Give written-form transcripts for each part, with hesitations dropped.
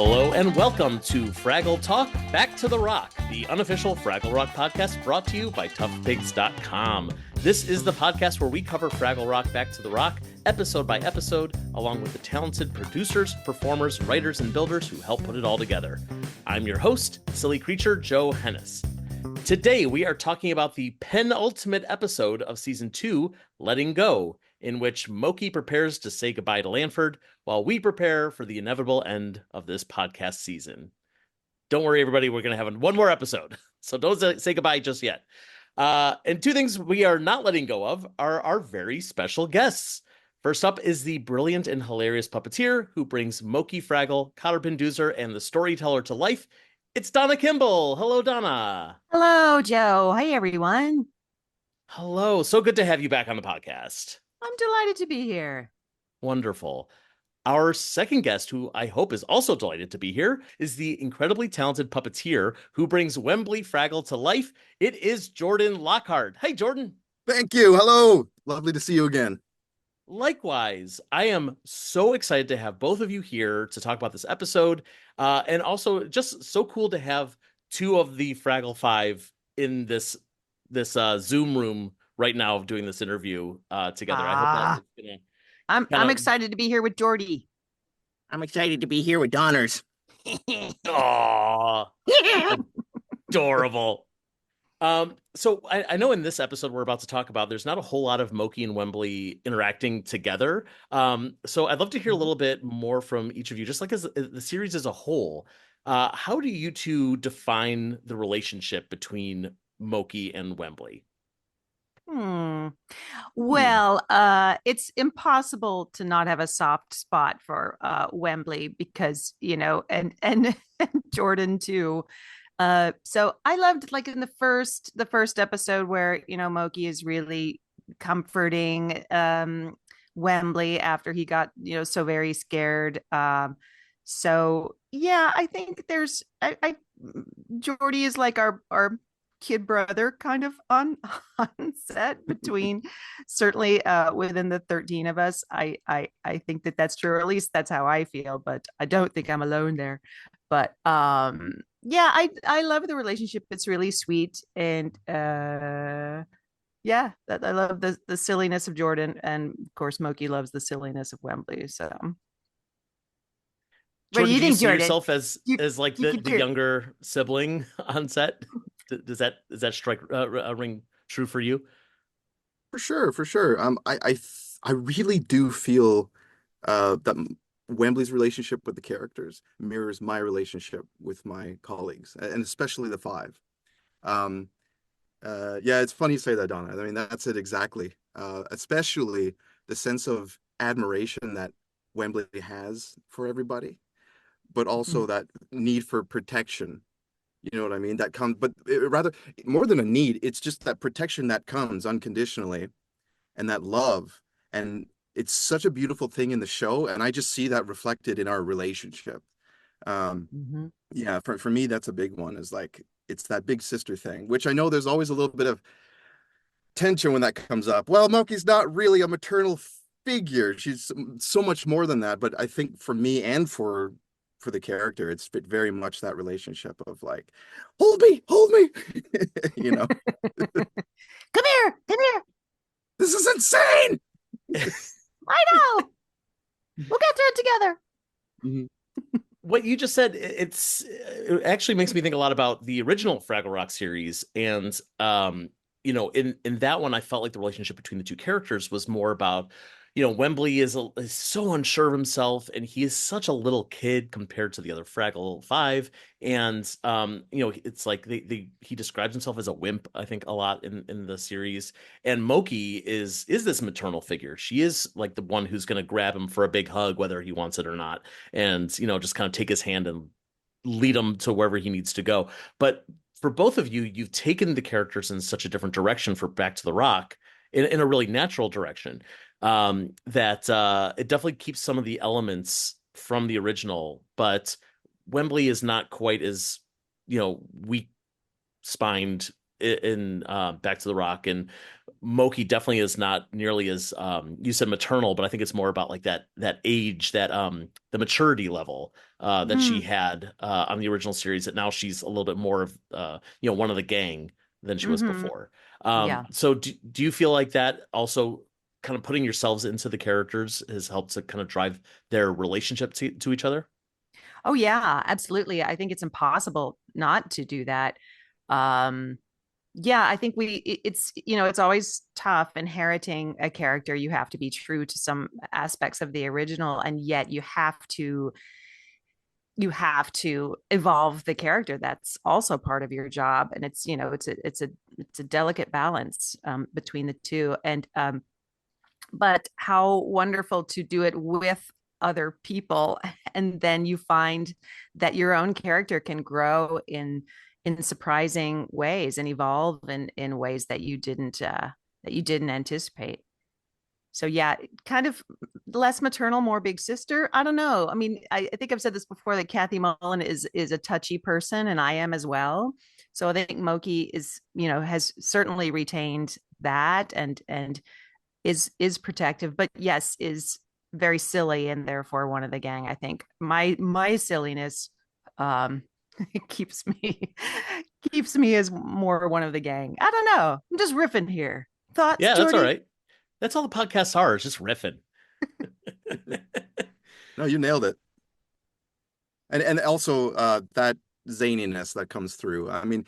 Hello and welcome to Fraggle Talk Back to the Rock, the unofficial Fraggle Rock podcast brought to you by toughpigs.com. This is the podcast where we cover Fraggle Rock Back to the Rock, episode by episode, along with the talented producers, performers, writers, and builders who help put it all together. I'm your host, silly creature Joe Hennis. Today we are talking about the penultimate episode of Season 2, Letting Go, in which Mokey prepares to say goodbye to Lanford while we prepare for the inevitable end of this podcast season. Don't worry, everybody, we're going to have one more episode, so don't say goodbye just yet. And two things we are not letting go of are our very special guests. First up is the brilliant and hilarious puppeteer who brings Mokey, Fraggle, Cotter Doozer, and the storyteller to life. It's Donna Kimball. Hello, Donna. Hello, Joe. Hey, everyone. Hello. So good to have you back on the podcast. I'm delighted to be here. Wonderful. Our second guest, who I hope is also delighted to be here, is the incredibly talented puppeteer who brings Wembley Fraggle to life. It is Jordan Lockhart. Hey, Jordan. Thank you. Hello. Lovely to see you again. Likewise, I am so excited to have both of you here to talk about this episode. And also just so cool to have two of the Fraggle Five in this Zoom room right now of doing this interview together. I hope that's gonna I'm excited to be here with Jordy. I'm excited to be here with Donners. Aww. Adorable. So I know in this episode we're about to talk about, there's not a whole lot of Mokey and Wembley interacting together. So I'd love to hear a little bit more from each of you, just like as the series as a whole. How do you two define the relationship between Mokey and Wembley? Well, it's impossible to not have a soft spot for Wembley because, and Jordan too. So I loved, like, in the first episode where, Mokey is really comforting Wembley after he got, so very scared. So yeah, I think there's Jordy is like our kid brother kind of on set between certainly within the 13 of us. I think that's true, or at least that's how I feel, but I don't think I'm alone there. But yeah, I love the relationship. It's really sweet. And yeah, that I love the silliness of Jordan, and of course Mokey loves the silliness of Wembley. So Jordan, do you see yourself as like the younger sibling on set? Does that strike a ring true for you? For sure. I really do feel that Wembley's relationship with the characters mirrors my relationship with my colleagues, and especially the five. Yeah, it's funny you say that, Donna. I mean, that's it exactly. Especially the sense of admiration that Wembley has for everybody, but also that need for protection. You know what I mean? That comes, but rather more than a need, it's just that protection that comes unconditionally, and that love. And it's such a beautiful thing in the show, and I just see that reflected in our relationship. Yeah, for me, that's a big one. Is like, it's that big sister thing, which I know there's always a little bit of tension when that comes up. Well, Mokey's not really a maternal figure. She's so much more than that. But I think for me and for the character, it's very much that relationship of like, hold me, you know. Come here. This is insane. I know. We'll get through it together. Mm-hmm. What you just said, it actually makes me think a lot about the original Fraggle Rock series. And, in that one, I felt like the relationship between the two characters was more about, Wembley is so unsure of himself, and he is such a little kid compared to the other Fraggle Five. And, it's like he describes himself as a wimp, I think, a lot in the series. And Mokey is this maternal figure. She is like the one who's going to grab him for a big hug, whether he wants it or not. And, just kind of take his hand and lead him to wherever he needs to go. But for both of you, you've taken the characters in such a different direction for Back to the Rock, in a really natural direction. That it definitely keeps some of the elements from the original, but Wembley is not quite as, weak-spined in Back to the Rock, and Mokey definitely is not nearly as you said maternal, but I think it's more about like that age, that the maturity level that she had on the original series, that now she's a little bit more of one of the gang than she was before. Yeah. So do you feel like that also kind of putting yourselves into the characters has helped to kind of drive their relationship to each other? Oh yeah, absolutely. I think it's impossible not to do that. Um, yeah, I think it's it's always tough inheriting a character. You have to be true to some aspects of the original, and yet you have to evolve the character. That's also part of your job, and it's a delicate balance between the two. And but how wonderful to do it with other people, and then you find that your own character can grow in surprising ways and evolve in ways that you didn't anticipate. So yeah, kind of less maternal, more big sister. I don't know. I mean, I think I've said this before, that Kathy Mullen is a touchy person, and I am as well. So I think Mokey has certainly retained that, and is protective, but yes, is very silly and therefore one of the gang. I think my silliness um keeps me keeps me as more one of the gang. I don't know. I'm just riffing here. Thoughts, Yeah, that's all Jordy? right. That's all the podcasts are, is just riffing. No, you nailed it. And also that zaniness that comes through. I mean,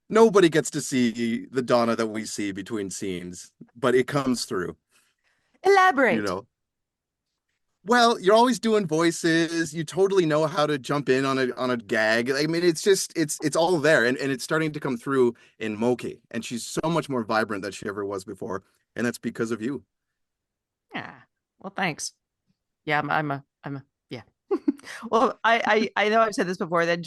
nobody gets to see the Donna that we see between scenes, but it comes through, you Elaborate. know. Well, you're always doing voices. You totally know how to jump in on a gag. I mean, it's all there, and it's starting to come through in Moki, and she's so much more vibrant than she ever was before, and that's because of you. Yeah. Well, thanks. Yeah, I'm a yeah. Well, I know I've said this before, that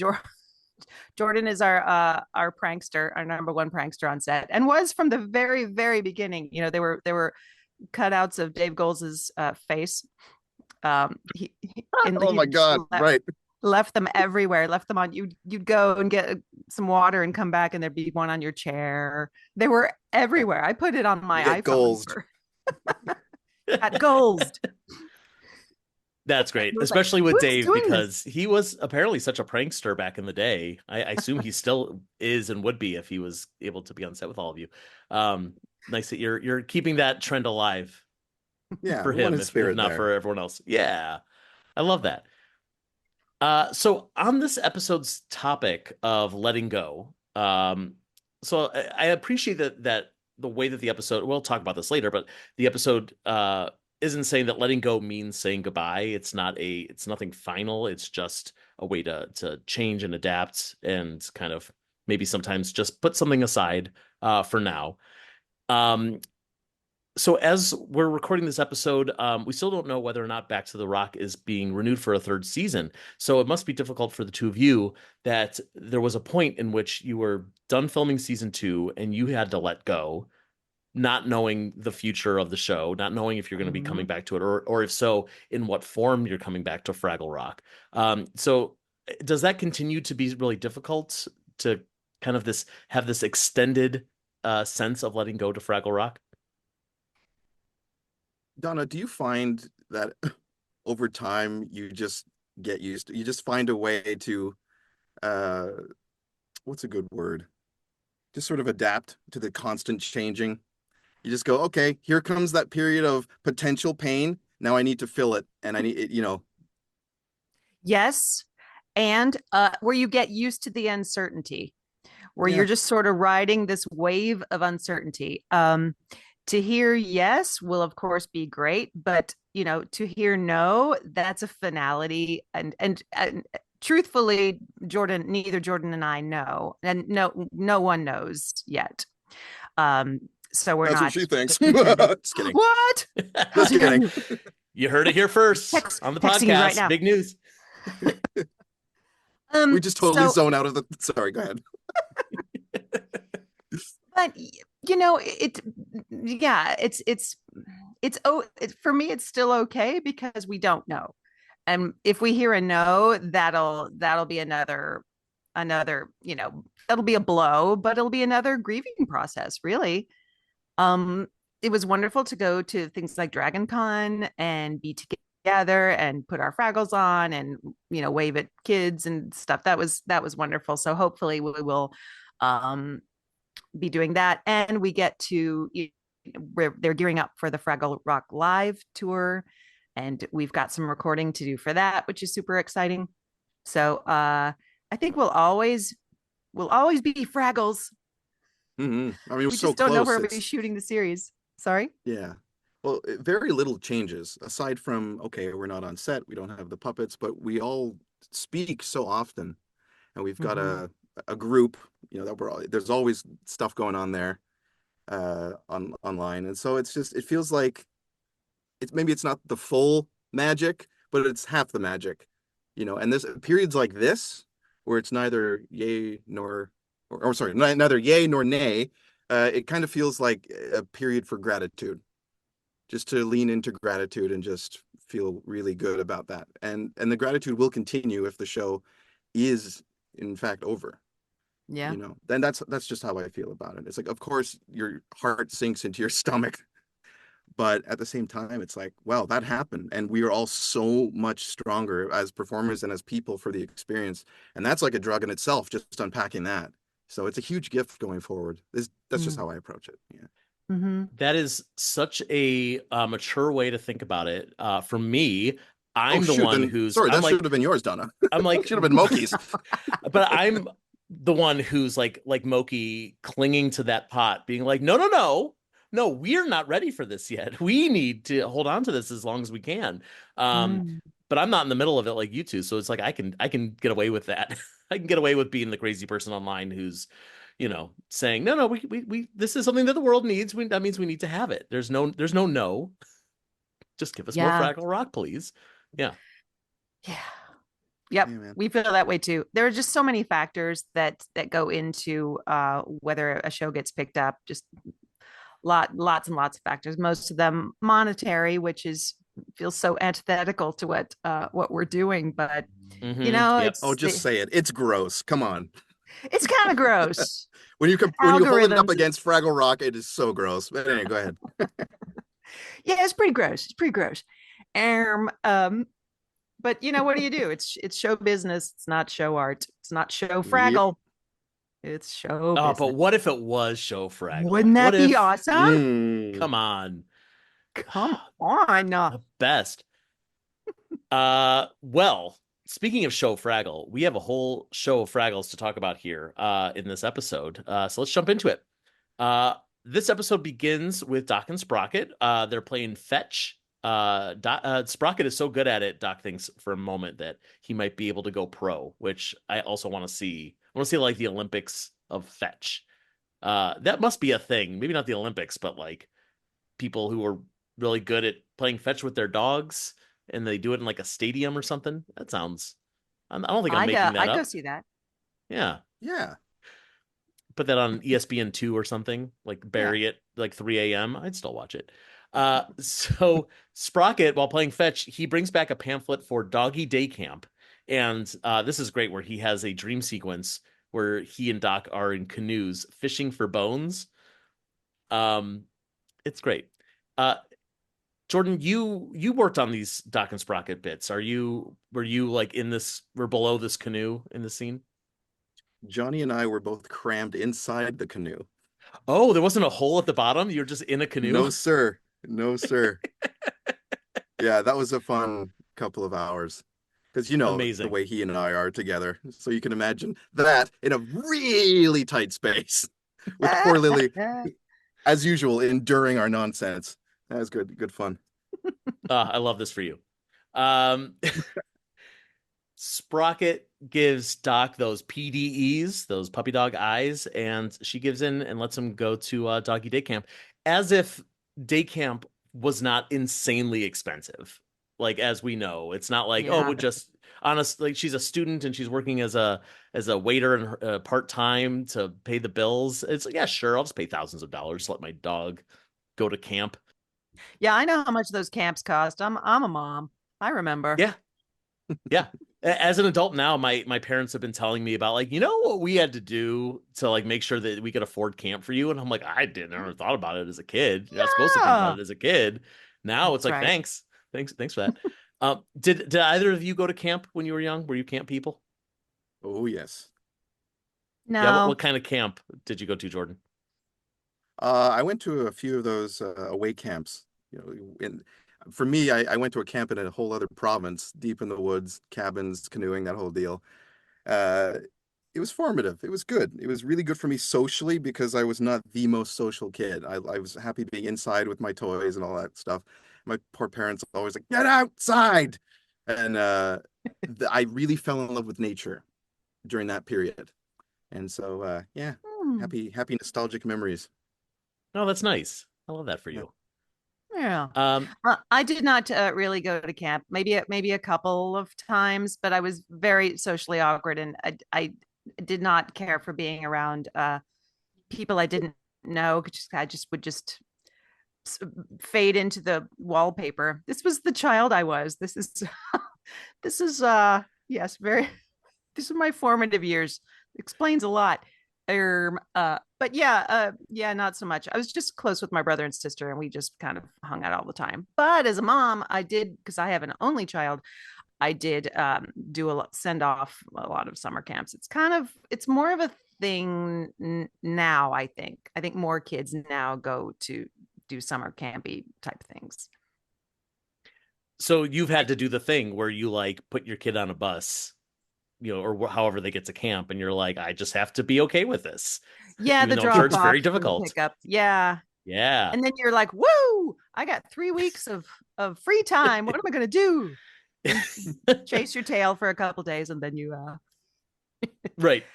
Jordan is our prankster, our number one prankster on set, and was from the very, very beginning. There were cutouts of Dave Gold's face. Oh He my God, right. left them everywhere. Left them on, you'd go and get some water and come back, and there'd be one on your chair. They were everywhere. I put it on my Get iPhone goals. at goals. That's great, It was like, especially with who's Dave, doing this? because he was apparently such a prankster back in the day. I assume he still is and would be if he was able to be on set with all of you. Nice that you're keeping that trend alive Yeah, for we want him, his if spirit not there. for everyone else. Yeah, I love that. So on this episode's topic of letting go, so I appreciate that the way that the episode, we'll talk about this later, but the episode isn't saying that letting go means saying goodbye. It's nothing final. It's just a way to change and adapt, and kind of maybe sometimes just put something aside for now. Um, so as we're recording this episode, we still don't know whether or not Back to the Rock is being renewed for a third season. So it must be difficult for the two of you that there was a point in which you were done filming season 2 and you had to let go, not knowing the future of the show, not knowing if you're going to be coming back to it, or if so, in what form you're coming back to Fraggle Rock. So does that continue to be really difficult to kind of have this extended sense of letting go to Fraggle Rock? Donna, do you find that over time you just get used to, you just find a way to, uh, what's a good word? Just sort of adapt to the constant changing. You just go, okay, here comes that period of potential pain. Now I need to fill it, and I need it, Yes. And where you get used to the uncertainty, where Yeah. you're just sort of riding this wave of uncertainty. To hear yes will, of course, be great, but to hear no, that's a finality. And truthfully, neither Jordan and I know, and no one knows yet. So we're That's what not she thinks. pretending. Just kidding. What? How Just dare kidding. you? You heard it here first on the Texting you right podcast. now. Big news. We just totally So, zone out of the. Sorry, go ahead. but yeah, for me, it's still okay because we don't know. And if we hear a no, that'll be another another, it'll be a blow, but it'll be another grieving process, really. It was wonderful to go to things like Dragon Con and be together and put our Fraggles on and wave at kids and stuff. That was wonderful. So hopefully we will be doing that, and we get to they're gearing up for the Fraggle Rock Live tour, and we've got some recording to do for that, which is super exciting. So I think we'll always be Fraggles. Mm-hmm. I mean, we so just don't know close. where we'll be shooting the series. Sorry. Yeah. Well, very little changes aside from, okay, we're not on set, we don't have the puppets, but we all speak so often, and we've got a group, that there's always stuff going on there online, and so it feels like maybe it's not the full magic, but it's half the magic, and this periods like this where it's neither yay nor or sorry, neither yay nor nay, it kind of feels like a period for gratitude, just to lean into gratitude and just feel really good about that. And the gratitude will continue if the show is in fact over. Yeah. Then that's just how I feel about it. It's like, of course, your heart sinks into your stomach, but at the same time, it's like, wow, that happened. And we are all so much stronger as performers and as people for the experience. And that's like a drug in itself, just unpacking that. So it's a huge gift going forward. That's just how I approach it. Yeah. Mm-hmm. That is such a mature way to think about it. For me, I'm the one who's... Sorry, I'm that should have been yours, Donna. I'm like... should have been Mokey's. But I'm the one who's like Mokey, clinging to that pot, being like, no, we're not ready for this yet. We need to hold on to this as long as we can. But I'm not in the middle of it like you two, so it's like I can get away with that. I can get away with being the crazy person online who's, saying no, we this is something that the world needs. That means we need to have it. There's no just give us more Fraggle Rock, please. Yeah. Yep. Yeah, we feel that way too. There are just so many factors that go into whether a show gets picked up. Just lots and lots of factors. Most of them monetary, which feels so antithetical to what we're doing. But just say it. It's gross. Come on. It's kind of gross. when you hold it up against Fraggle Rock, it is so gross. But anyway, go ahead. Yeah, it's pretty gross. But what do you do? It's show business. It's not show art. It's not show Fraggle. Yep. It's show business. But what if it was show Fraggle? Wouldn't that be awesome? Come on. The best. Well, speaking of show Fraggle, we have a whole show of Fraggles to talk about here in this episode. So let's jump into it. This episode begins with Doc and Sprocket. They're playing fetch. Sprocket is so good at it, Doc thinks for a moment that he might be able to go pro, which I also want to see. I want to see like the Olympics of fetch. That must be a thing. Maybe not the Olympics, but like people who are really good at playing fetch with their dogs, and they do it in like a stadium or something. That sounds... I don't think I'm making that up. I'd go see that. Yeah. Yeah. Put that on ESPN2 or something, like bury it like 3 a.m. I'd still watch it. So Sprocket, while playing fetch, he brings back a pamphlet for Doggy Day Camp. And this is great, where he has a dream sequence where he and Doc are in canoes fishing for bones. It's great. Jordan, you worked on these Doc and Sprocket bits. Were you like we're below this canoe in the scene? Johnny and I were both crammed inside the canoe. Oh, there wasn't a hole at the bottom? You're just in a canoe? No, sir. Yeah, that was a fun couple of hours. Because Amazing. The way he and I are together. So you can imagine that in a really tight space with poor Lily, as usual, enduring our nonsense. That was good fun. I love this for you. Sprocket gives Doc those PDEs, those puppy dog eyes, and she gives in and lets him go to Doggy Day Camp, as if day camp was not insanely expensive. Like, as we know, it's not like, we're just honestly, she's a student and she's working as a waiter and part-time to pay the bills. It's like, yeah, sure, I'll just pay thousands of dollars to let my dog go to camp. Yeah, I know how much those camps cost. I'm a mom. I remember. Yeah. As an adult now, my parents have been telling me about, like, you know what we had to do to like make sure that we could afford camp for you, and I'm like, I didn't never thought about it as a kid. You're not supposed to think about Yeah, it as a kid. Now it's that's like, right. thanks for that. Did either of you go to camp when you were young? Were you camp people? Oh yes. Yeah, No. what kind of camp did you go to, Jordan? I went to a few of those away camps. You know, for me, I went to a camp in a whole other province, deep in the woods, cabins, canoeing, that whole deal. Uh, it was formative. It was good. It was really good for me socially because I was not the most social kid. I was happy being inside with my toys and all that stuff. My poor parents always like, get outside. And I really fell in love with nature during that period. And so, yeah, Hmm. happy nostalgic memories. Oh, that's nice. I love that for Yeah. you. Yeah. Um, I did not really go to camp. Maybe a couple of times, but I was very socially awkward, and I did not care for being around people I didn't know. I just would just fade into the wallpaper. This was the child I was. This is this is yes, very this is my formative years. Explains a lot. But yeah, yeah, not so much. I was just close with my brother and sister, and we just kind of hung out all the time. But as a mom, I did, because I have an only child, I did do a lot, send off a lot of summer camps. It's more of a thing now. I think more kids now go to do summer campy type things. so you've had to do the thing where you like put your kid on a bus, or however they get to camp, and you're like, I just have to be okay with this, Yeah, even the though I'm sure drop it's very off and the difficult. pickup. Yeah. Yeah. And then you're like, woo, I got 3 weeks of free time. What am I gonna do? And chase your tail for a couple days, and Right.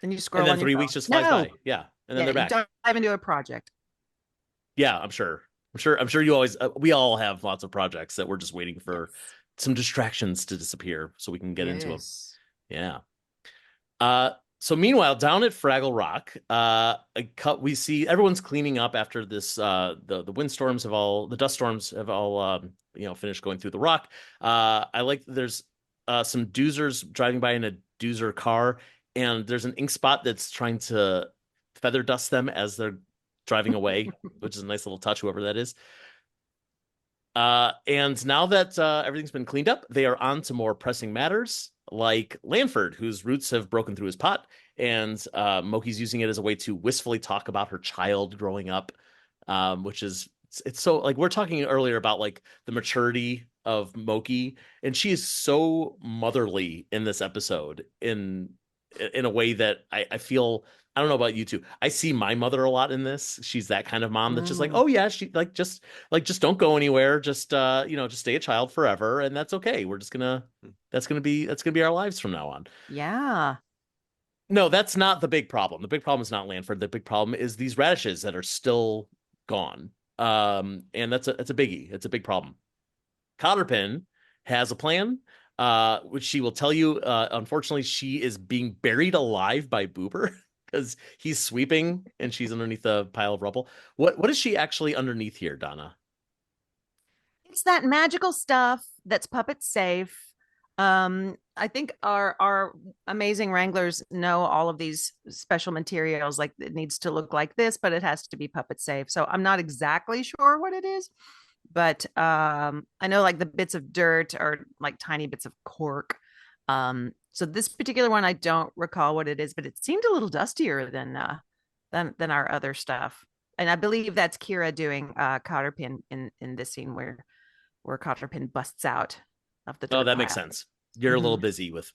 then you And scroll then on your 3 weeks phone. just flies No. by. Yeah. And then Yeah, they're you back. dive into a project. Yeah, I'm sure. I'm sure you always, we all have lots of projects that we're just waiting for Yes. some distractions to disappear so we can get into them. Yes. Yeah. Uh, so meanwhile, down at Fraggle Rock, we see everyone's cleaning up after this. The windstorms have all, the dust storms have all, finished going through the rock. I like there's some doozers driving by in a doozer car, and there's an ink spot that's trying to feather dust them as they're driving away, which is a nice little touch, whoever that is. And now that everything's been cleaned up, they are on to more pressing matters, like Lanford, whose roots have broken through his pot, and Mokey's using it as a way to wistfully talk about her child growing up, which is it's so like we're talking earlier about like the maturity of Mokey, and she is so motherly in this episode in a way that I feel. I don't know about you two. I see my mother a lot in this. She's that kind of mom that's just like, Mm, oh yeah, she just don't go anywhere. Just stay a child forever, and that's okay. We're just gonna that's gonna be our lives from now on. yeah. No, that's not the big problem. The big problem is not Lanford. The big problem is these radishes that are still gone. And that's a biggie. It's a big problem. Cotterpin has a plan, which she will tell you. Unfortunately, she is being buried alive by Boober because he's sweeping and she's underneath a pile of rubble. What is she actually underneath here, Donna? It's that magical stuff that's puppet safe. I think our amazing wranglers know all of these special materials. Like it needs to look like this, but it has to be puppet safe. So I'm not exactly sure what it is, but I know like the bits of dirt are like tiny bits of cork. So this particular one, I don't recall what it is, but it seemed a little dustier than our other stuff. And I believe that's Kira doing Cotterpin in this scene where Cotterpin busts out of the Oh, dirt that makes pile. sense. You're a little Mm-hmm. busy with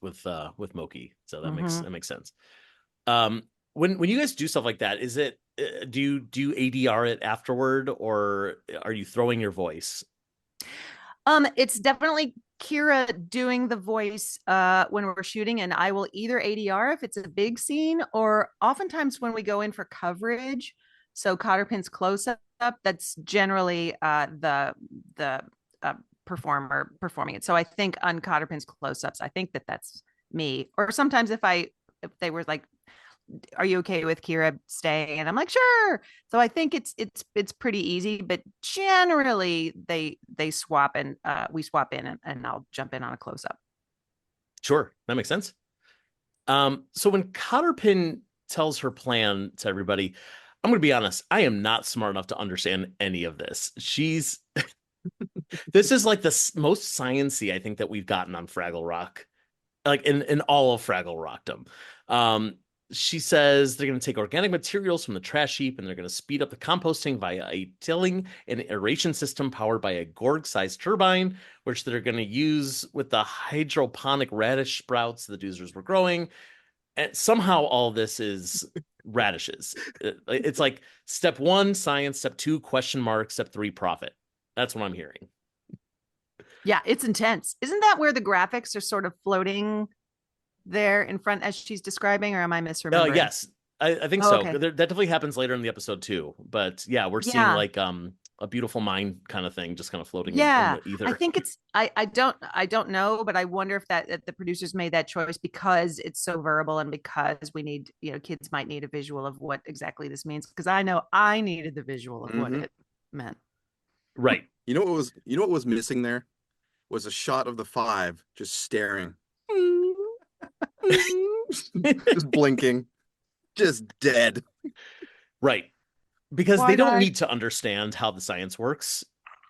Mokey, so that makes Mm-hmm. that makes sense. When you guys do stuff like that, is it do you ADR it afterward, or are you throwing your voice? It's definitely Kira doing the voice when we're shooting, and I will either ADR if it's a big scene, or oftentimes when we go in for coverage. So Cotterpin's close up, that's generally the performer performing it. So I think on Cotterpin's close ups, I think that's me. Or sometimes if they were like, are you okay with Kira staying? And I'm like, sure. So I think it's pretty easy, but generally they swap and we swap in and I'll jump in on a close up. Sure, that makes sense. So when Cotterpin tells her plan to everybody, I'm going to be honest, I am not smart enough to understand any of this. This is like the most sciencey I think that we've gotten on Fraggle Rock, like in all of Fraggle Rockdom. She says they're going to take organic materials from the trash heap and they're going to speed up the composting via a tilling and aeration system powered by a Gorg-sized turbine, which they're going to use with the hydroponic radish sprouts the doozers were growing. And somehow all this is radishes. It's like step 1, science, step 2, question mark, step 3, profit. That's what I'm hearing. Yeah, it's intense. Isn't that where the graphics are sort of floating there in front as she's describing, or am I misremembering? Yes, I think so. Okay. That definitely happens later in the episode too. But yeah, we're seeing like a beautiful mind kind of thing just kind of floating in the ether. I think it's I don't know, but I wonder if that the producers made that choice because it's so verbal and because we need, kids might need a visual of what exactly this means, because I know I needed the visual of what it meant. Right. You know what was missing there was a shot of the 5 just staring. Just blinking, just dead. Right. Because they don't need to understand how the science works.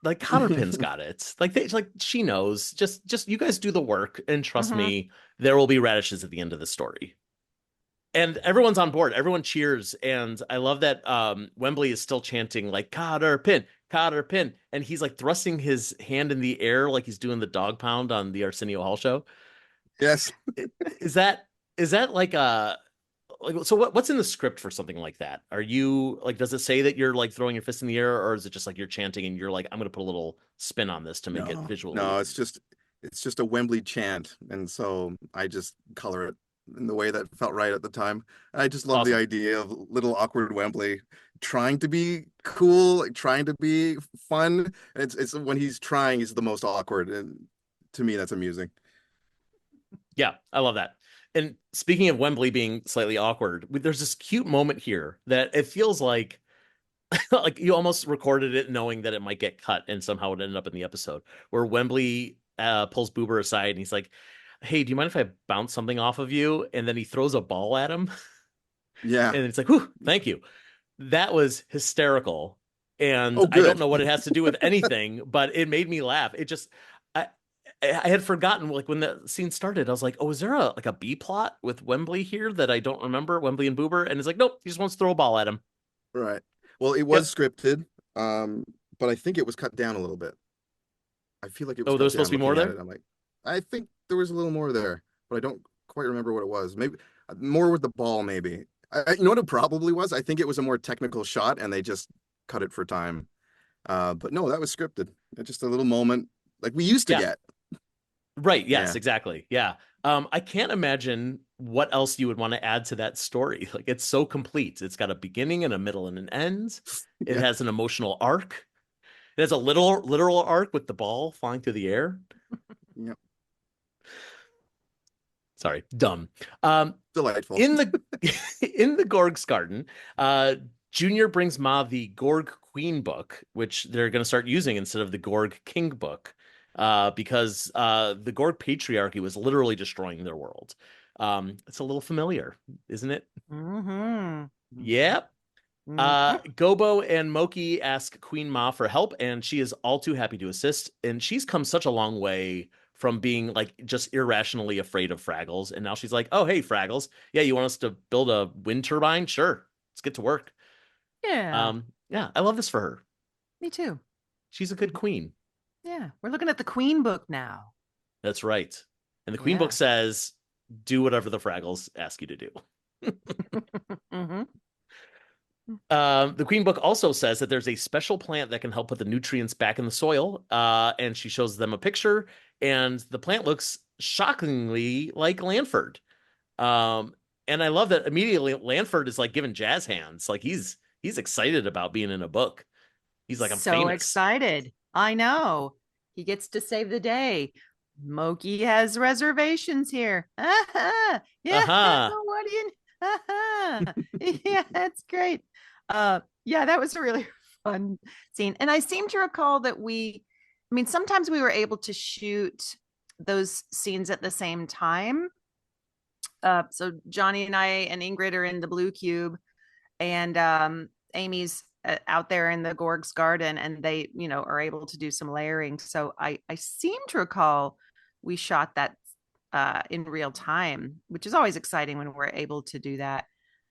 Like Cotterpin's got it. Like she knows. Just you guys do the work and trust me, there will be radishes at the end of the story. And everyone's on board. Everyone cheers. And I love that Wembley is still chanting like Cotterpin, Cotterpin. And he's like thrusting his hand in the air like he's doing the dog pound on the Arsenio Hall show. Yes. Is that like so what's in the script for something like that? Are you like, does it say that you're like throwing your fist in the air, or is it just like you're chanting and you're like, I'm going to put a little spin on this to make it visually? No, it's just a Wembley chant. And so I just color it in the way that felt right at the time. And I just love the idea of little awkward Wembley trying to be cool, like, trying to be fun. And it's when he's trying, he's the most awkward. And to me, that's amusing. Yeah, I love that. And speaking of Wembley being slightly awkward, there's this cute moment here that it feels like like you almost recorded it knowing that it might get cut and somehow it ended up in the episode, where Wembley pulls Boober aside and he's like, hey, do you mind if I bounce something off of you? And then he throws a ball at him. Yeah. And it's like, whew, thank you. That was hysterical. And I don't know what it has to do with anything, but it made me laugh. It just, I had forgotten, like when the scene started, I was like, oh, is there a B plot with Wembley here that I don't remember, Wembley and Boober? And it's like, nope, he just wants to throw a ball at him. Right. Well, it was scripted, but I think it was cut down a little bit. I feel like it was. Oh, there was supposed to be more there? I'm like, I think there was a little more there, but I don't quite remember what it was. Maybe more with the ball, maybe. You know what it probably was? I think it was a more technical shot and they just cut it for time. But no, that was scripted. Just a little moment like we used to get. Right. Yes, exactly. Yeah. I can't imagine what else you would want to add to that story. Like, it's so complete. It's got a beginning and a middle and an end. It has an emotional arc. It has a literal arc with the ball flying through the air. Yep. Sorry, dumb. Delightful. In the Gorg's garden, Junior brings Ma the Gorg Queen book, which they're going to start using instead of the Gorg King book. Because the Gorg patriarchy was literally destroying their world. It's a little familiar, isn't it? Yep. Gobo and Mokey ask Queen Ma for help, and she is all too happy to assist. And she's come such a long way from being like just irrationally afraid of Fraggles, and now she's like, oh, hey, Fraggles, yeah, you want us to build a wind turbine? Sure, let's get to work. Yeah. Yeah, I love this for her. Me too. She's a good queen. Yeah, we're looking at the Queen book now. That's right. And the Queen book says, do whatever the Fraggles ask you to do. The Queen book also says that there's a special plant that can help put the nutrients back in the soil. And she shows them a picture, and the plant looks shockingly like Lanford. And I love that immediately Lanford is like giving jazz hands. Like he's excited about being in a book. He's like, I'm so famous. Excited. I know. He gets to save the day. Mokey has reservations here. Yeah. What do you? Yeah, that's great. Yeah, that was a really fun scene. And I seem to recall that sometimes we were able to shoot those scenes at the same time. So Johnny and I and Ingrid are in the blue cube, and Amy's out there in the Gorg's garden, and they, are able to do some layering. So I seem to recall we shot that in real time, which is always exciting when we're able to do that.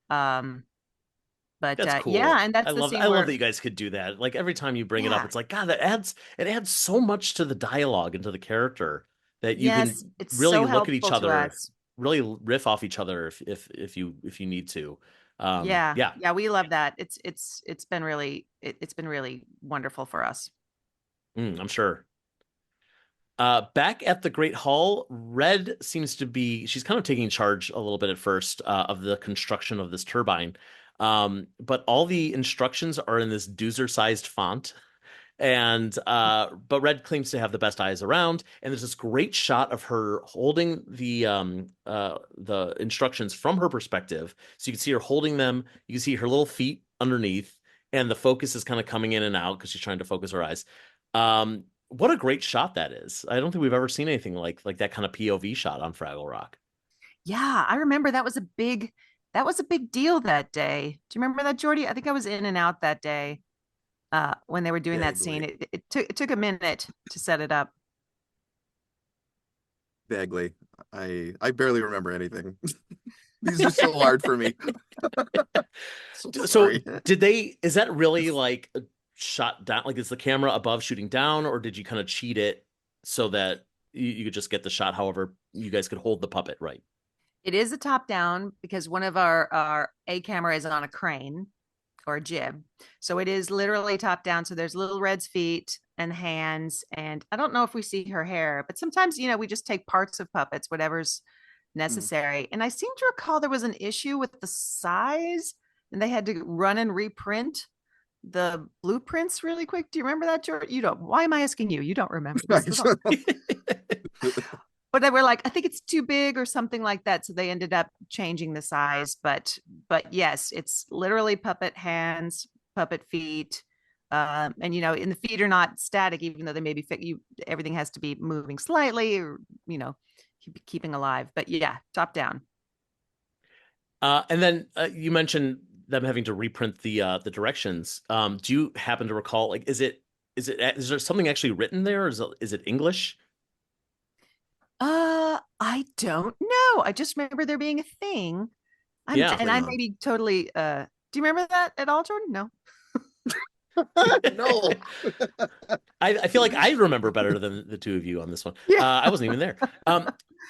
But That's cool. yeah, and that's the scene I where love that you guys could do that. Like every time you bring it up, Yeah. it's like, God, it adds so much to the dialogue and to the character that you yes, can it's really so look at each helpful to other, us. really riff off each other if you need to. Yeah, Yeah. yeah, we love that. It's been really it's been really wonderful for us. I'm sure. Back at the Great Hall, Red seems to be, she's kind of taking charge a little bit at first of the construction of this turbine. But all the instructions are in this doozer-sized font. And but Red claims to have the best eyes around, and there's this great shot of her holding the instructions from her perspective. So you can see her holding them, you can see her little feet underneath, and the focus is kind of coming in and out because she's trying to focus her eyes. What a great shot that is. I don't think we've ever seen anything like that kind of POV shot on Fraggle Rock. Yeah, I remember that was a big deal that day. Do you remember that, Jordy? I think I was in and out that day when they were doing that scene. Vaguely. It took a minute to set it up. Vaguely. I barely remember anything. These are so hard for me. So So sorry. is that really like a shot down? Like is the camera above shooting down, or did you kind of cheat it so that you could just get the shot however you guys could hold the puppet right? It is a top down because one of our A camera is on a crane or a jib. So it is literally top down. So there's little Red's feet and hands. And I don't know if we see her hair, but sometimes, we just take parts of puppets, whatever's necessary. And I seem to recall there was an issue with the size and they had to run and reprint the blueprints really quick. Do you remember that, George? You don't. Why am I asking you? You don't remember this. But they were like, I think it's too big or something like that. So they ended up changing the size. But yes, it's literally puppet hands, puppet feet. And and the feet are not static, even though they may be everything has to be moving slightly or, keeping alive. But yeah, top down. And then you mentioned them having to reprint the directions. Do you happen to recall, like, is there something actually written there? Is it English? I don't know. I just remember there being a thing. Yeah. I Klingon. may be totally do you remember that at all, Jordan? No. No. I feel like I remember better than the two of you on this one. Yeah. I wasn't even there.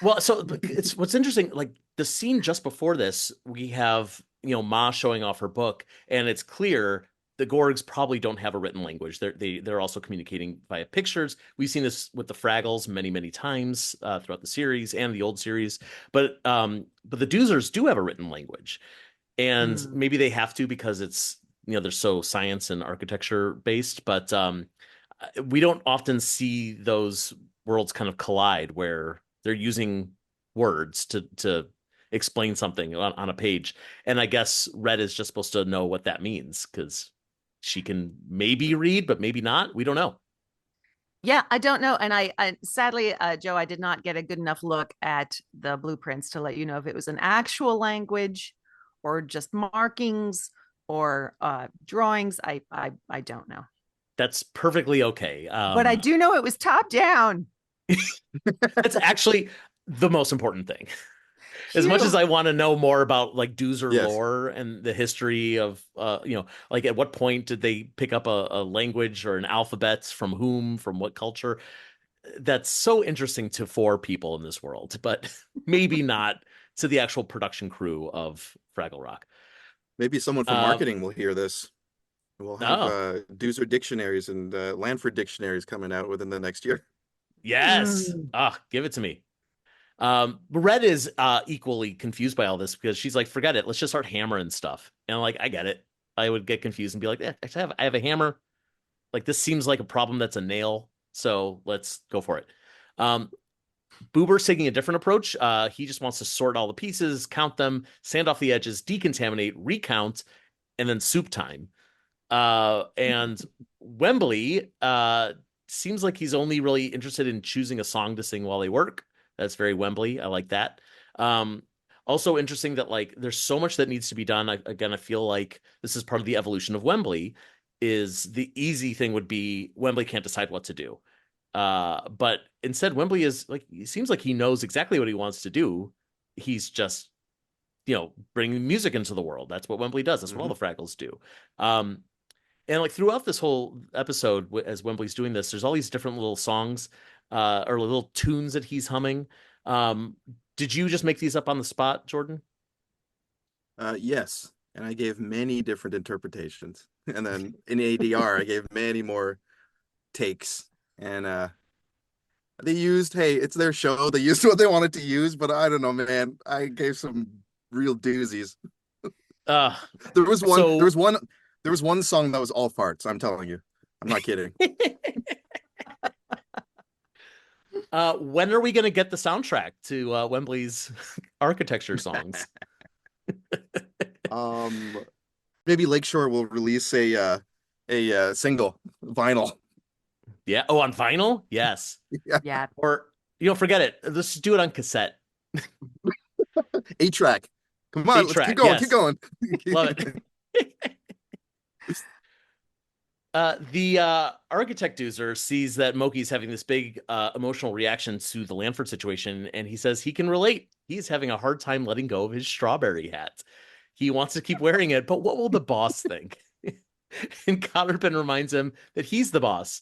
Well, so it's what's interesting, like the scene just before this, we have, Ma showing off her book, and it's clear the Gorgs probably don't have a written language. They're also communicating via pictures. We've seen this with the Fraggles many, many times throughout the series and the old series. But the Doozers do have a written language. And maybe they have to because it's, they're so science and architecture based, but we don't often see those worlds kind of collide where they're using words to explain something on a page. And I guess Red is just supposed to know what that means because she can maybe read, but maybe not. We don't know. Yeah, I don't know. And I sadly, Joe, I did not get a good enough look at the blueprints to let you know if it was an actual language or just markings or drawings. I don't know. That's perfectly okay. But I do know it was top down. That's actually the most important thing. As much as I want to know more about like Doozer lore and the history of, like at what point did they pick up a language or an alphabet from whom, from what culture? That's so interesting to 4 people in this world, but maybe not to the actual production crew of Fraggle Rock. Maybe someone from marketing will hear this. We'll have Doozer dictionaries and Lanford dictionaries coming out within the next year. Yes. Give it to me. Red is equally confused by all this because she's like, forget it. Let's just start hammering stuff. And I'm like, I get it. I would get confused and be like, actually, I have a hammer. Like, this seems like a problem that's a nail. So let's go for it. Boober's taking a different approach. He just wants to sort all the pieces, count them, sand off the edges, decontaminate, recount, and then soup time. And Wembley seems like he's only really interested in choosing a song to sing while they work. That's very Wembley. I like that. Um, Also interesting that like there's so much that needs to be done. Again, I feel like this is part of the evolution of Wembley. Is the easy thing would be Wembley can't decide what to do. But instead, Wembley is like, it seems like he knows exactly what he wants to do. He's just, bringing music into the world. That's what Wembley does. That's what all the Fraggles do. And like throughout this whole episode, as Wembley's doing this, there's all these different little songs, or little tunes that he's humming. Did you just make these up on the spot, Jordan? Yes, and I gave many different interpretations, and then in ADR I gave many more takes, and they used, hey, it's their show, they used what they wanted to use, but I don't know, man, I gave some real doozies. Uh, there was one so- there was one song that was all farts, I'm telling you, I'm not kidding. When are we going to get the soundtrack to Wembley's architecture songs? Maybe Lakeshore will release a single vinyl. Yeah. Oh, on vinyl? Yes. Yeah. Or, forget it. Let's just do it on cassette. 8-track. Come on, let's 8-track, keep going, yes. keep going. Love it. The architect doozer sees that Mokey's having this big emotional reaction to the Lanford situation, and he says he can relate. He's having a hard time letting go of his strawberry hat. He wants to keep wearing it, but what will the boss think? And Cotterpen reminds him that he's the boss.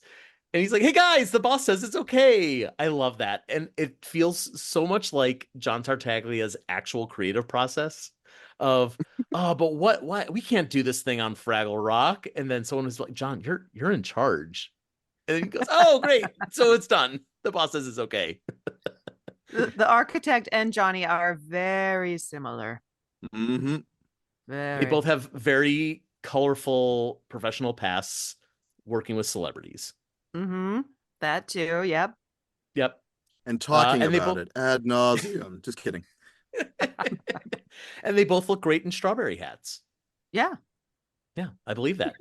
And he's like, hey guys, the boss says it's okay. I love that. And it feels so much like John Tartaglia's actual creative process of, oh, but what we can't do this thing on Fraggle Rock. And then someone was like, John, you're in charge. And then he goes, oh, great. So it's done. The boss says it's okay. The architect and Johnny are very similar. Mm-hmm. They both have very colorful professional pasts working with celebrities. Mm-hmm. That too. Yep. Yep. And talking and about it ad nauseum. Just kidding. And they both look great in strawberry hats. Yeah. Yeah, I believe that.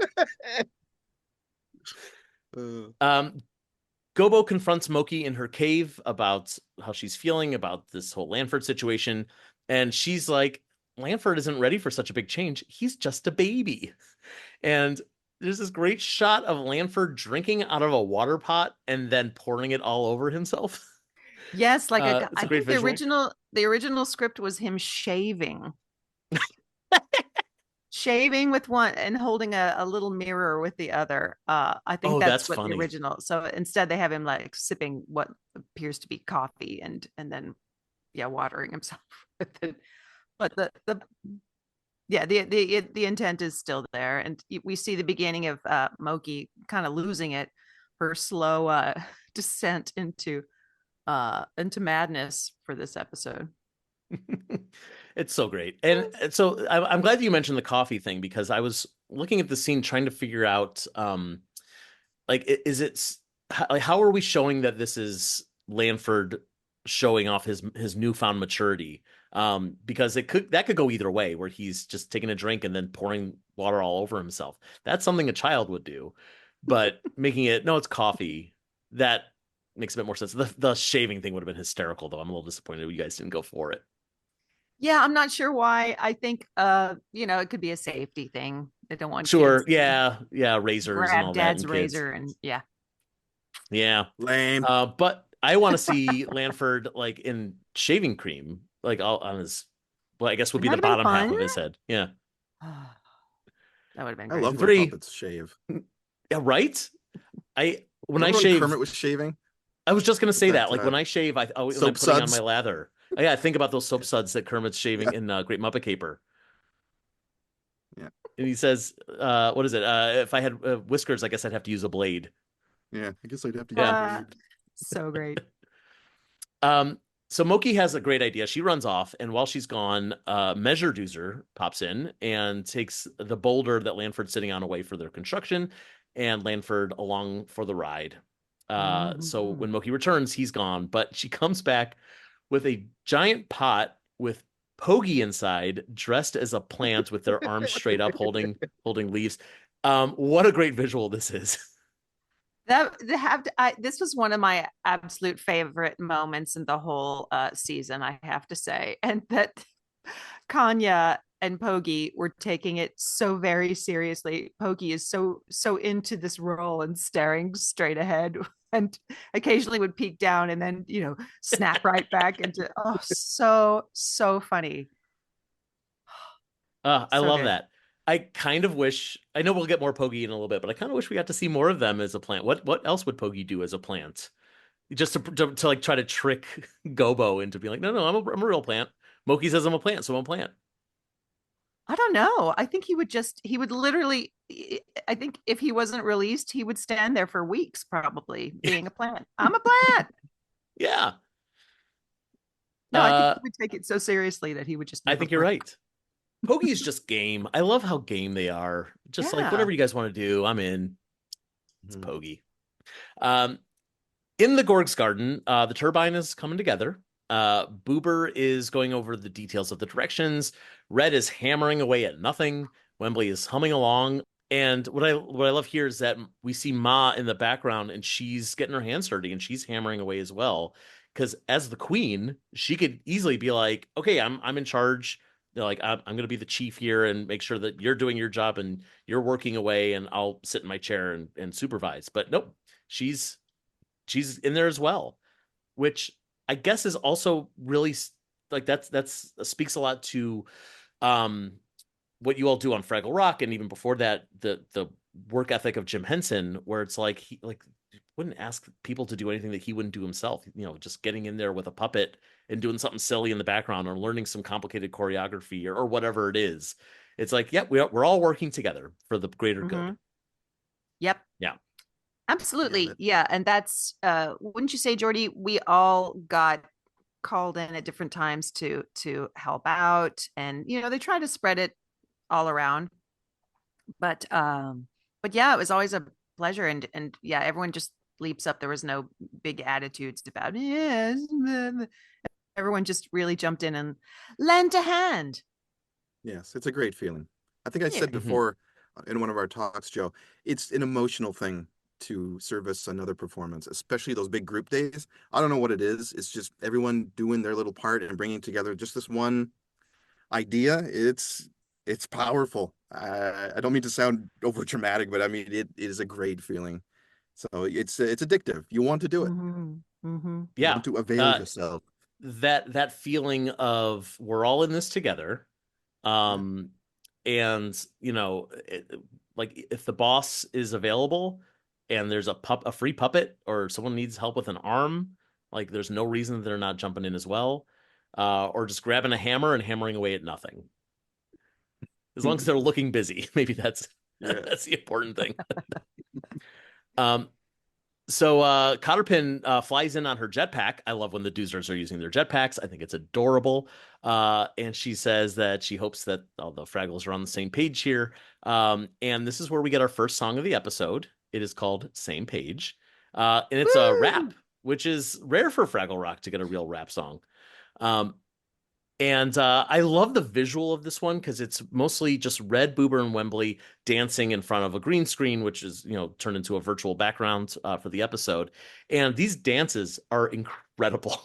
Gobo confronts Mokey in her cave about how she's feeling about this whole Lanford situation. And she's like, Lanford isn't ready for such a big change. He's just a baby. And there's this great shot of Lanford drinking out of a water pot and then pouring it all over himself. Yes, like it's a I great think visual. the original script was him shaving. Shaving with one and holding a little mirror with the other. I think that's what funny. the original. So instead they have him like sipping what appears to be coffee and then watering himself with it. But the intent is still there, and we see the beginning of Mokey kind of losing it, her slow descent into madness for this episode. It's so great. And so I'm glad you mentioned the coffee thing, because I was looking at the scene trying to figure out, how are we showing that this is Lanford showing off his newfound maturity? Because that could go either way, where he's just taking a drink and then pouring water all over himself. That's something a child would do, but making it, no, it's coffee, that makes a bit more sense. The shaving thing would have been hysterical, though. I'm a little disappointed you guys didn't go for it. Yeah, I'm not sure why. I think it could be a safety thing. They don't want Sure. kids to Yeah. Razors and grab all dad's that. And kids. razor and yeah. Yeah. Lame. But I want to see Lanford like in shaving cream, like all on his, I guess would be the That'd have been bottom half fun. of his head. Yeah. That would have been I great. love when Three. puppets shave. Yeah. Right. When Remember I when shave, Kermit was shaving. I was just gonna say That, that. Like when I shave, when I'm soap putting on suds. my lather. I think about those soap suds that Kermit's shaving in Great Muppet Caper. Yeah. And he says, "What is it? If I had whiskers, I guess I'd have to use a blade." Yeah, I guess I'd have to. Yeah. So great. So Mokey has a great idea. She runs off, and while she's gone, Measure Doozer pops in and takes the boulder that Lanford's sitting on away for their construction, and Lanford along for the ride. So when Mokey returns, he's gone, but she comes back with a giant pot with Pogie inside, dressed as a plant with their arms straight up, holding leaves. What a great visual this is. This was one of my absolute favorite moments in the whole season, I have to say, and that Kanya and Poggy were taking it so very seriously. Poggy is so into this role and staring straight ahead, and occasionally would peek down and then snap right back into, oh, so funny. I So love good. that. I kind of wish, I know we'll get more Poggy in a little bit, but I kind of wish we got to see more of them as a plant. What else would Poggy do as a plant? Just to like try to trick Gobo into being like, no, no, I'm a real plant. Mokey says I'm a plant, so I'm a plant. I don't know. I think he would literally, I think if he wasn't released, he would stand there for weeks, probably being a plant. I'm a plant. Yeah. No, I think Uh, he would take it so seriously that he would just I never think you're break. right. Poggy's just game. I love how game they are. Just like Yeah. whatever you guys want to do, I'm in. It's Mhm. Poggy. Um, in the Gorg's garden, the turbine is coming together. Boober is going over the details of the directions. Red is hammering away at nothing. Wembley is humming along. And what I love here is that we see Ma in the background, and she's getting her hands dirty, and she's hammering away as well. Because as the queen, she could easily be like, "Okay, I'm in charge. Like I'm going to be the chief here and make sure that you're doing your job and you're working away, and I'll sit in my chair and supervise." But nope, she's in there as well, which I guess is also really like that's speaks a lot to um what you all do on Fraggle Rock, and even before that, the work ethic of Jim Henson, where it's like he like wouldn't ask people to do anything that he wouldn't do himself. Just getting in there with a puppet and doing something silly in the background or learning some complicated choreography or whatever it is. It's like, yeah, we're all working together for the greater good. Mhm. Yep. Yeah. Yeah, Absolutely. that Yeah. And that's wouldn't you say, Jordy, we all got called in at different times to help out, and they try to spread it all around. But yeah, it was always a pleasure, and yeah, everyone just leaps up. There was no big attitudes about it. Yes. Everyone just really jumped in and lent a hand. yes, it's a great feeling. I think I Yeah. said Hmm. before in one of our talks, Joe, it's an emotional thing to service another performance, especially those big group days. I don't know what it is. It's just everyone doing their little part and bringing together just this one idea. It's powerful. I don't mean to sound over dramatic, but I mean it is a great feeling. So it's addictive. You want to do it. Mm-hmm. Mm-hmm. You Yeah. want to avail Uh, yourself. that feeling of we're all in this together. Yeah. Um, and like if the boss is available and there's a free puppet or someone needs help with an arm, like there's no reason they're not jumping in as well. Or just grabbing a hammer and hammering away at nothing. As long as they're looking busy, maybe that's Yeah. that's the important thing. Um, So Cotterpin flies in on her jetpack. I love when the Doozers are using their jetpacks. I think it's adorable. And she says that she hopes that all the Fraggles are on the same page here. And this is where we get our first song of the episode. It is called Same Page. And it's a rap, Woo! which is rare for Fraggle Rock to get a real rap song. Um, and I love the visual of this one because it's mostly just Red, Boober, and Wembley dancing in front of a green screen, which is, turned into a virtual background for the episode. And these dances are incredible.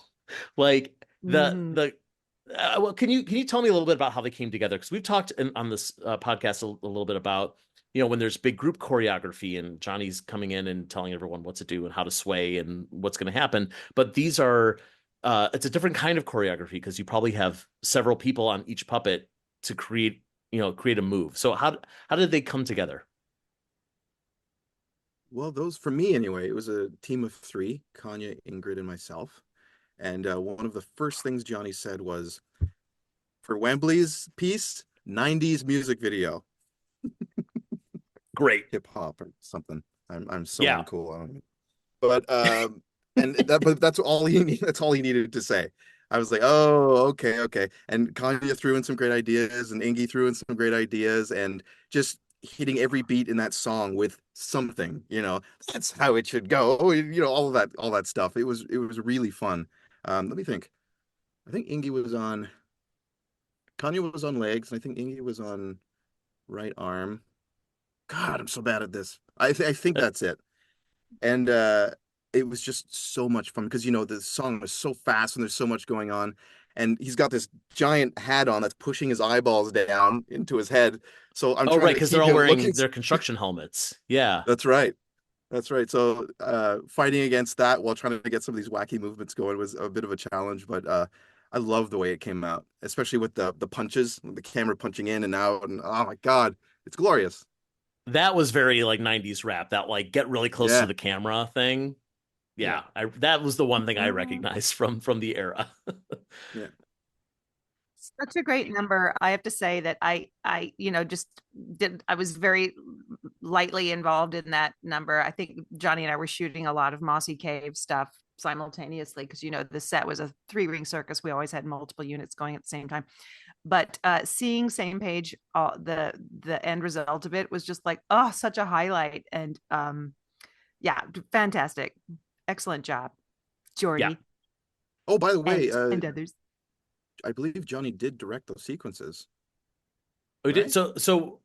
Like Mm-hmm. well, can you tell me a little bit about how they came together? Because we've talked on this podcast a little bit about, when there's big group choreography and Johnny's coming in and telling everyone what to do and how to sway and what's going to happen. But these are it's a different kind of choreography because you probably have several people on each puppet to create a move. So how did they come together? Well, those for me anyway, it was a team of three, Kanya, Ingrid, and myself. And one of the first things Johnny said was, for Wembley's piece, 90s music video, Great. hip hop or something. I'm so Yeah. uncool. I don't know. But but that's all that's all he needed to say. I was like, oh, okay, okay. And Kanye threw in some great ideas, and Ingy threw in some great ideas, and just hitting every beat in that song with something, that's how it should go. All that stuff. It was really fun. Let me think. I think Ingy was on Kanye was on legs, and I think Ingy was on right arm. God, I'm so bad at this. I think that's it. And it was just so much fun because the song was so fast and there's so much going on. And he's got this giant hat on that's pushing his eyeballs down into his head. So I'm Oh, trying right, to because they're keep all him wearing looking. their construction helmets. Yeah. That's right. That's right. So fighting against that while trying to get some of these wacky movements going was a bit of a challenge, but I love the way it came out, especially with the punches, the camera punching in and out, and oh my God, it's glorious. That was very like 90s rap, that like get really close to Yeah. the camera thing. Yeah. Yeah, that was the one thing I Oh, recognized from the era. Yeah. such a great number. I have to say that just I was very lightly involved in that number. I think Johnny and I were shooting a lot of Mossy Cave stuff simultaneously because the set was a 3-ring circus. We always had multiple units going at the same time. But seeing Same Page, the end result of it was just like, oh, such a highlight. And yeah, fantastic. Excellent job, Yeah. Jordy Oh, by the way, and others. I believe Johnny did direct those sequences, We did right? so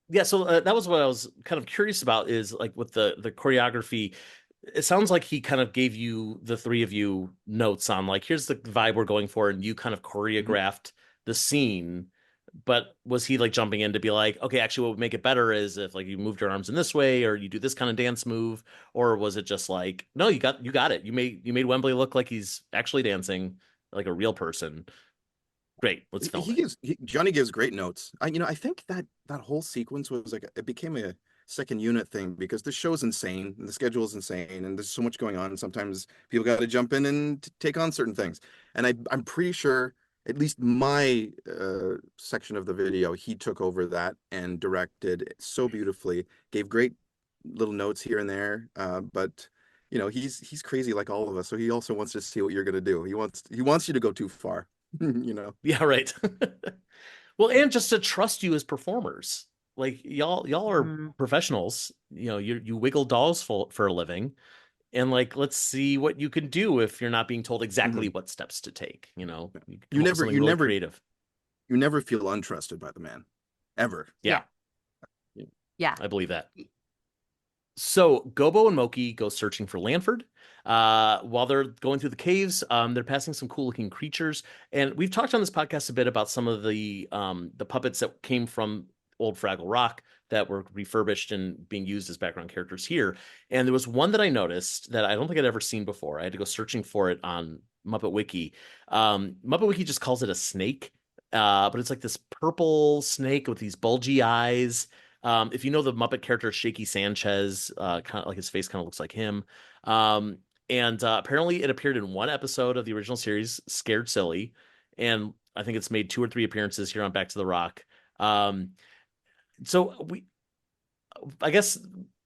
yeah, so that was what I was kind of curious about, is like with the choreography. It sounds like he kind of gave you, the three of you, notes on like, here's the vibe we're going for, and you kind of Mhm. choreographed the scene. But was he like jumping in to be like, okay, actually what would make it better is if like you moved your arms in this way, or you do this kind of dance move? Or was it just like, no, you got it. You made Wembley look like he's actually dancing like a real person. Great, let's film it. Johnny gives great notes. I think that whole sequence was like it became a second unit thing because the show's insane and the schedule is insane and there's so much going on. And sometimes people got to jump in and take on certain things. And I'm pretty sure at least my section of the video, he took over that and directed it so beautifully. Gave great little notes here and there. But he's crazy like all of us, so he also wants to see what you're gonna do. He wants you to go too far. you know. Yeah, right. Well, and just to trust you as performers. Like y'all are Mm. professionals. You wiggle dolls for a living, and like let's see what you can do if you're not being told exactly Mhm. what steps to take. You can You come up with never, something you really never, creative. you never feel untrusted by the man, ever. Yeah, Yeah, yeah. I believe that. So Gobo and Mokey go searching for Lanford. While they're going through the caves, they're passing some cool looking creatures. And we've talked on this podcast a bit about some of the puppets that came from old Fraggle Rock that were refurbished and being used as background characters here. And there was one that I noticed that I don't think I'd ever seen before. I had to go searching for it on Muppet Wiki. Muppet Wiki just calls it a snake, but it's like this purple snake with these bulgy eyes. If you know the Muppet character Shaky Sanchez, kind of like his face kind of looks like him. And apparently it appeared in one episode of the original series, Scared Silly, and I think it's made 2 or 3 appearances here on Back to the Rock. Um, so I guess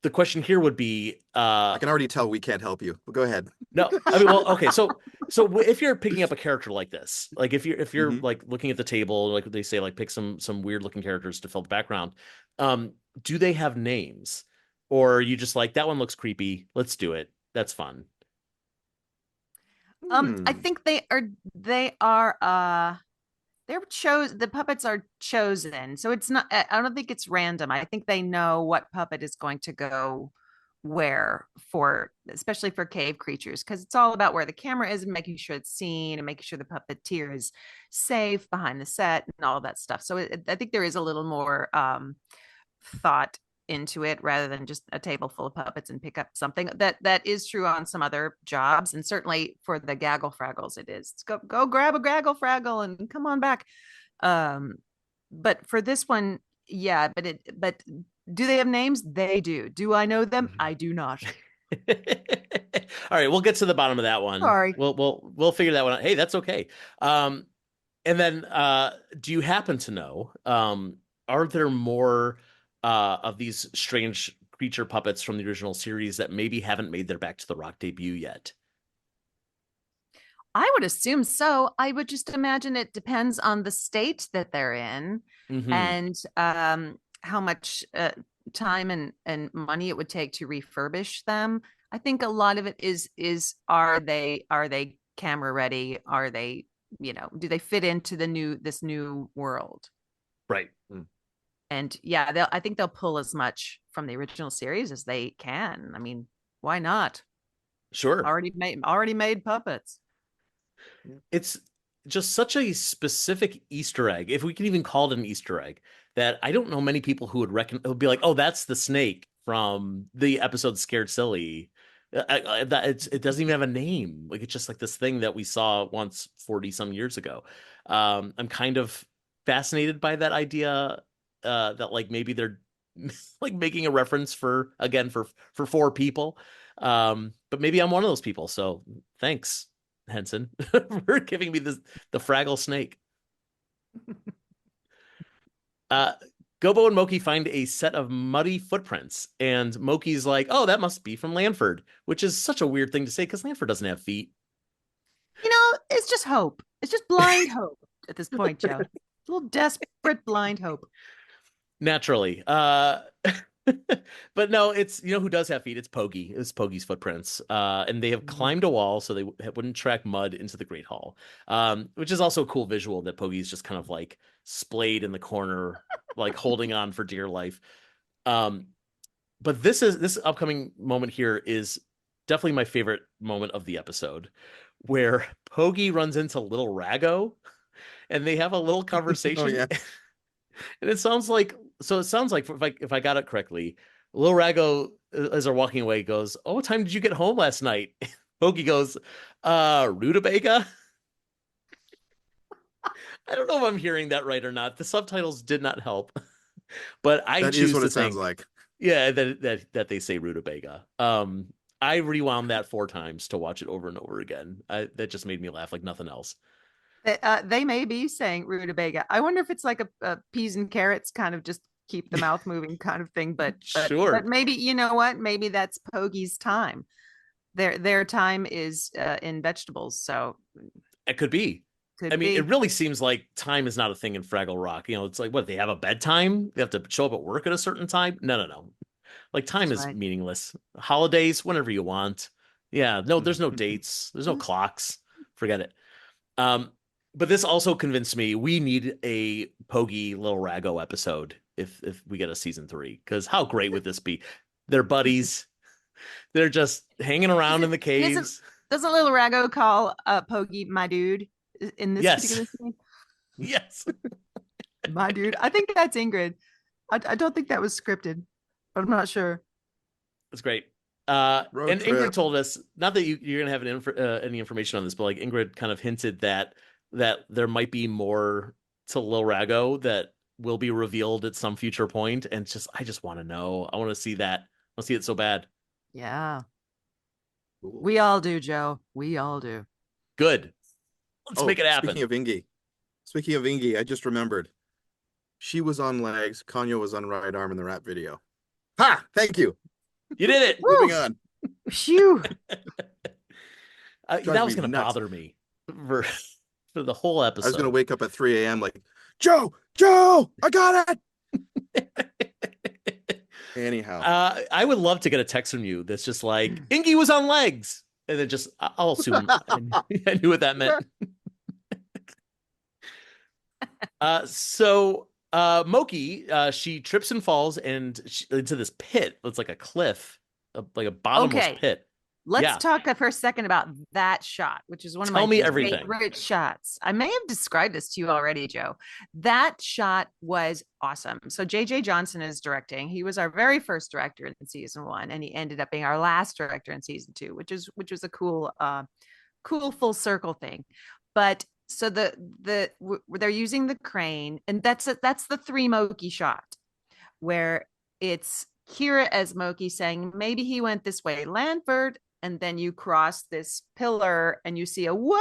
the question here would be, I can already tell we can't help you. But go ahead. no, I mean, well, okay, so if you're picking up a character like this, like if you're Mhm. like looking at the table, like they say, like pick some weird looking characters to fill the background, um, do they have names, or are you just like, that one looks creepy, let's do it, that's fun? I Hmm. think the puppets are chosen. So it's not, I don't think it's random. I think they know what puppet is going to go where for, especially for cave creatures, because it's all about where the camera is and making sure it's seen and making sure the puppeteer is safe behind the set and all that stuff. So I think there is a little more thought into it rather than just a table full of puppets and pick up something. That is true on some other jobs, and certainly for the gaggle fraggles it is. Go grab a gaggle fraggle and come on back. um but for this one, yeah, but do they have names? They do I know them? Mhm. I do not. All right, we'll get to the bottom of that one. Sorry. We'll figure that one out. Hey, that's okay. And then do you happen to know, are there more of these strange creature puppets from the original series that maybe haven't made their Back to the Rock debut yet? I would assume so. I would just imagine it depends on the state that they're in Hmm. and how much time and money it would take to refurbish them. I think a lot of it is are they camera ready? Are they, do they fit into this new world? Right. Mm. And yeah, I think they'll pull as much from the original series as they can. I mean, Why not? Sure. Already made puppets. It's just such a specific Easter egg, if we can even call it an Easter egg, that I don't know many people who would be like, oh, that's the snake from the episode Scared Silly. It doesn't even have a name. Like, it's just like this thing that we saw once 40 some years ago. I'm kind of fascinated by that idea, that like maybe they're like making a reference for four people. But maybe I'm one of those people. So thanks, Henson, for giving me the Fraggle snake. Gobo and Mokey find a set of muddy footprints, and Mokey's like, "Oh, that must be from Lanford," which is such a weird thing to say because Lanford doesn't have feet. It's just hope. It's just blind hope at this point, Joe. A little desperate blind hope. Naturally. But no, it's, who does have feet? It's Poggy. It's Poggy's footprints. And they have climbed a wall so they wouldn't track mud into the Great Hall. Which is also a cool visual that Poggy's just kind of like splayed in the corner, like holding on for dear life. But this upcoming moment here is definitely my favorite moment of the episode, where Poggy runs into Little Rago and they have a little conversation. Oh, yeah. And it sounds like if I got it correctly, Lil Rago, as they're walking away, goes, "Oh, what time did you get home last night?" Pokey goes, "RUTABAGA." I don't know if I'm hearing that right or not. The subtitles did not help, but That is what it sounds like. Yeah, that they say RUTABAGA. I rewound that 4 times to watch it over and over again. That just made me laugh like nothing else. They may be saying rutabaga. I wonder if it's like a peas and carrots kind of just keep the mouth moving kind of thing. But Sure. But maybe, you know what? Maybe that's Poggy's time. Their time is in vegetables. So it could be. It really seems like time is not a thing in Fraggle Rock. It's like, what, they have a bedtime? They have to show up at work at a certain time? No. Like, time is meaningless. Holidays, whenever you want. Yeah, no, there's no dates. There's no clocks. Forget it. But this also convinced me we need a Poggy Little Rago episode if we get a season 3. Because how great would this be? They're buddies. They're just hanging around in the caves. Doesn't Little Rago call Poggy my dude in this particular scene? Yes. My dude. I think that's Ingrid. I don't think that was scripted, but I'm not sure. That's great. And Ingrid told us, not that you're going to have any information on this, but like Ingrid kind of hinted that there might be more to Lil Rago that will be revealed at some future point. And I just want to know. I want to see that. I want to see it so bad. Yeah. Ooh. We all do, Joe. We all do. Good. Let's make it happen. Speaking of Ingy, I just remembered. She was on legs. Kanye was on right arm in the rap video. Ha! Thank you. You did it. Moving on. Phew. That was going to bother me for the whole episode. I was going to wake up at 3 a.m. like, Joe, I got it. Anyhow. I would love to get a text from you that's just like, Ingy was on legs. And then I'll assume I knew what that meant. So Mokey, she trips and falls into this pit. It's like a cliff, like a bottomless pit. Let's talk for a second about that shot, which is one of my favorite shots. I may have described this to you already, Joe. That shot was awesome. So J.J. Johnson is directing. He was our very first director in season 1, and he ended up being our last director in season 2, which was a cool full circle thing. But so they're using the crane, and that's the 3 Mokey shot, where it's Kira as Mokey saying, maybe he went this way, Lanford. And then you cross this pillar and you see a wah,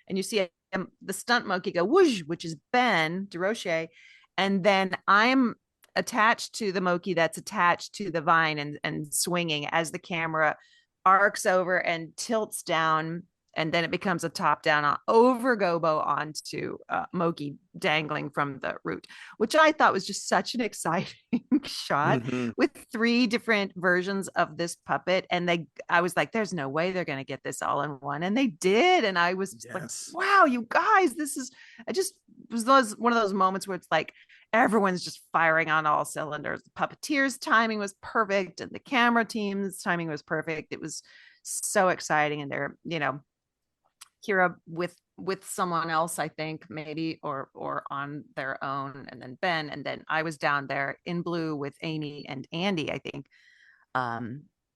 and you see the stunt Mokey go whoosh, which is Ben DeRoche. And then I'm attached to the Mokey that's attached to the vine and swinging as the camera arcs over and tilts down and then it becomes a top down over Gobo onto Mokey dangling from the root, which I thought was just such an exciting shot Mhm. with 3 different versions of this puppet. And I was like, there's no way they're going to get this all in one. And they did. And I was just like, Yes. wow, you guys, I just was one of those moments where it's like, everyone's just firing on all cylinders. The puppeteers' timing was perfect, and the camera team's timing was perfect. It was so exciting. And they're, Kira with someone else, I think, maybe, or on their own, and then Ben, and then I was down there in blue with Amy and Andy, I think,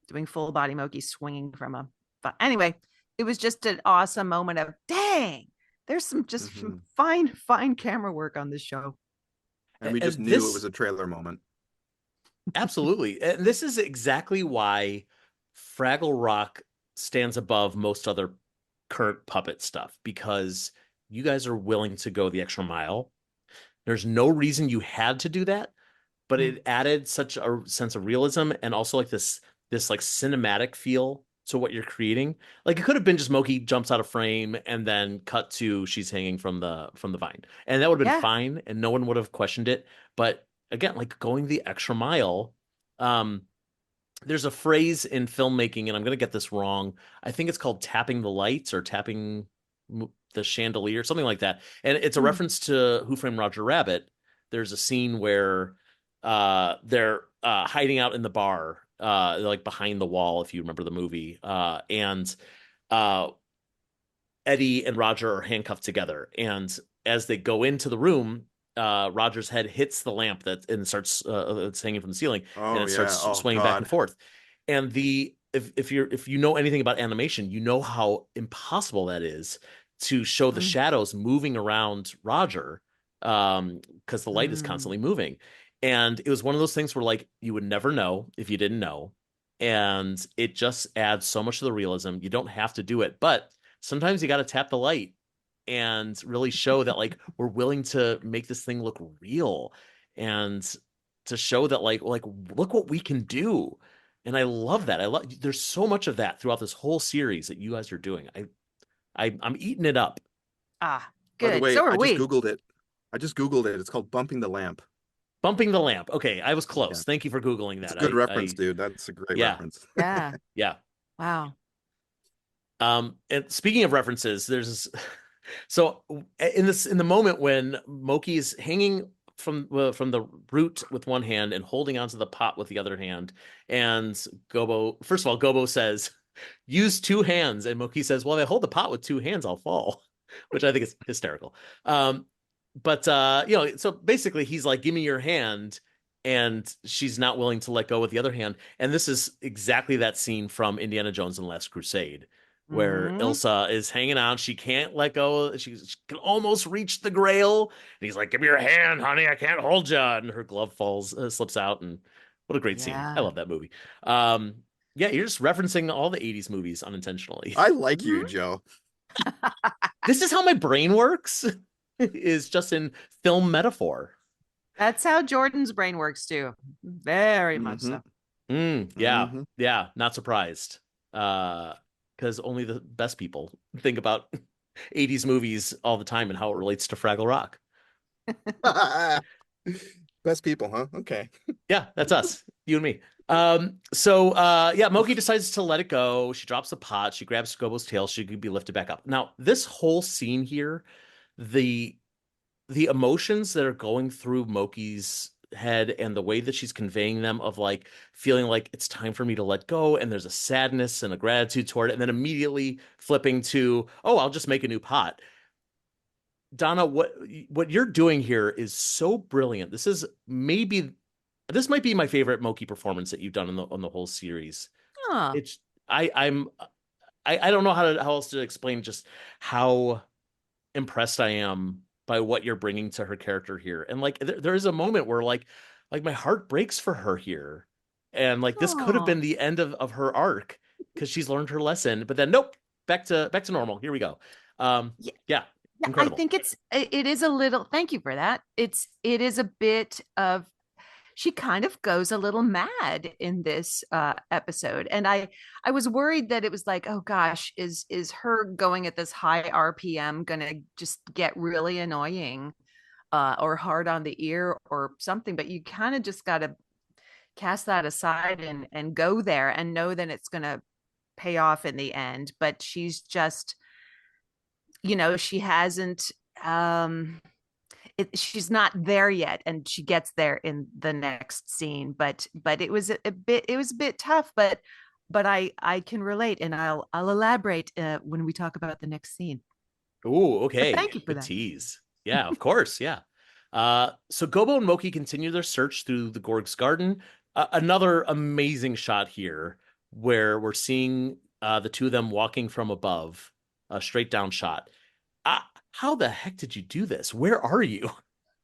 doing full body Mokey swinging from a. But anyway, it was just an awesome moment of dang. There's some fine camera work on this show. And we just And knew it was a trailer moment. Absolutely. And this is exactly why Fraggle Rock stands above most other current puppet stuff, because you guys are willing to go the extra mile. There's no reason you had to do that, but it added such a sense of realism and also like this like cinematic feel to what you're creating. Like it could have been just Mokey jumps out of frame and then cut to she's hanging from the vine. And that would have been fine and no one would have questioned it. But again, like going the extra mile, there's a phrase in filmmaking, and I'm going to get this wrong. I think it's called tapping the lights or tapping the chandelier, something like that. And it's a reference to Who Framed Roger Rabbit. There's a scene where they're hiding out in the bar, like behind the wall, if you remember the movie. And Eddie and Roger are handcuffed together. And as they go into the room, Roger's head hits the lamp and starts it's hanging from the ceiling, and it starts swinging back and forth. And if you know anything about animation, you know how impossible that is to show the shadows moving around Roger, because the light is constantly moving. And it was one of those things where like you would never know if you didn't know, and it just adds so much to the realism. You don't have to do it, but sometimes you got to tap the light and really show that like we're willing to make this thing look real and to show that like look what we can do. And I love that. There's so much of that throughout this whole series that you guys are doing. I'm eating it up. Good. By the way, So are I we. just Googled it. It's called Bumping the Lamp. Bumping the lamp. Okay, I was close. Yeah. Thank you for Googling that. It's a good reference, dude. That's a great reference. Yeah. Yeah. Wow. And speaking of references, there's so in the moment when Mokey is hanging from the root with one hand and holding onto the pot with the other hand, and first of all, Gobo says, "Use 2 hands," and Mokey says, "Well, if I hold the pot with 2 hands, I'll fall," which I think is hysterical. But so basically, he's like, "Give me your hand." And she's not willing to let go with the other hand. And this is exactly that scene from Indiana Jones and the Last Crusade, where Ilsa is hanging on. She can't let go. She can almost reach the grail. And he's like, "Give me your hand, honey. I can't hold you." And her glove slips out. And what a great scene. I love that movie. Yeah, you're just referencing all the 80s movies unintentionally. I like you, Joe. This is how my brain works, is just in film metaphor. That's how Jordan's brain works too. Very much so. Yeah, not surprised. Because only the best people think about 80s movies all the time and how it relates to Fraggle Rock. Best people, huh? Okay. Yeah, that's us, you and me. Mokey decides to let it go. She drops the pot. She grabs Gobo's tail. She could be lifted back up. Now, this whole scene here, the emotions that are going through Mokey's head and the way that she's conveying them, of like feeling like it's time for me to let go, and there's a sadness and a gratitude toward it, and then immediately flipping to, oh, I'll just make a new pot. Donna, what you're doing here is so brilliant. This might be my favorite Mokey performance that you've done on the whole series. It's I don't know how else to explain just how impressed I am by what you're bringing to her character here. And like there is a moment where like my heart breaks for her here, and like this could have been the end of her arc because she's learned her lesson, but then nope, back to normal. Here we go. Yeah, incredible. I think it is a little, thank you for that. It is a bit of, she kind of goes a little mad in this episode. And I was worried that it was like, oh gosh, is her going at this high RPM gonna just get really annoying or hard on the ear or something? But you kind of just gotta cast that aside and go there and know that it's gonna pay off in the end. But she's just, she hasn't she's not there yet, and she gets there in the next scene. But it was a bit tough, but I can relate, and I'll elaborate when we talk about the next scene. Ooh, okay. But thank you for Good that. tease. Yeah, of course. Yeah. So Gobo and Mokey continue their search through the Gorg's garden. Another amazing shot here where we're seeing the two of them walking from above, a straight down shot. How the heck did you do this? Where are you?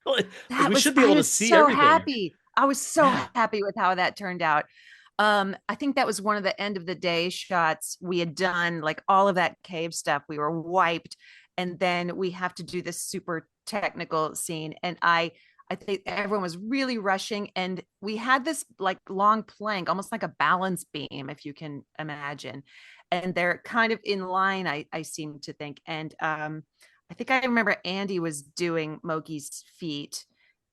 We should be able to see everything. Happy. I was so Yeah. happy with how that turned out. I think that was one of the end of the day shots. We had done like all of that cave stuff. We were wiped. And then we have to do this super technical scene. And I think everyone was really rushing. And we had this like long plank, almost like a balance beam, if you can imagine. And they're kind of in line, I seem to think. And I think I remember Andy was doing Mokey's feet.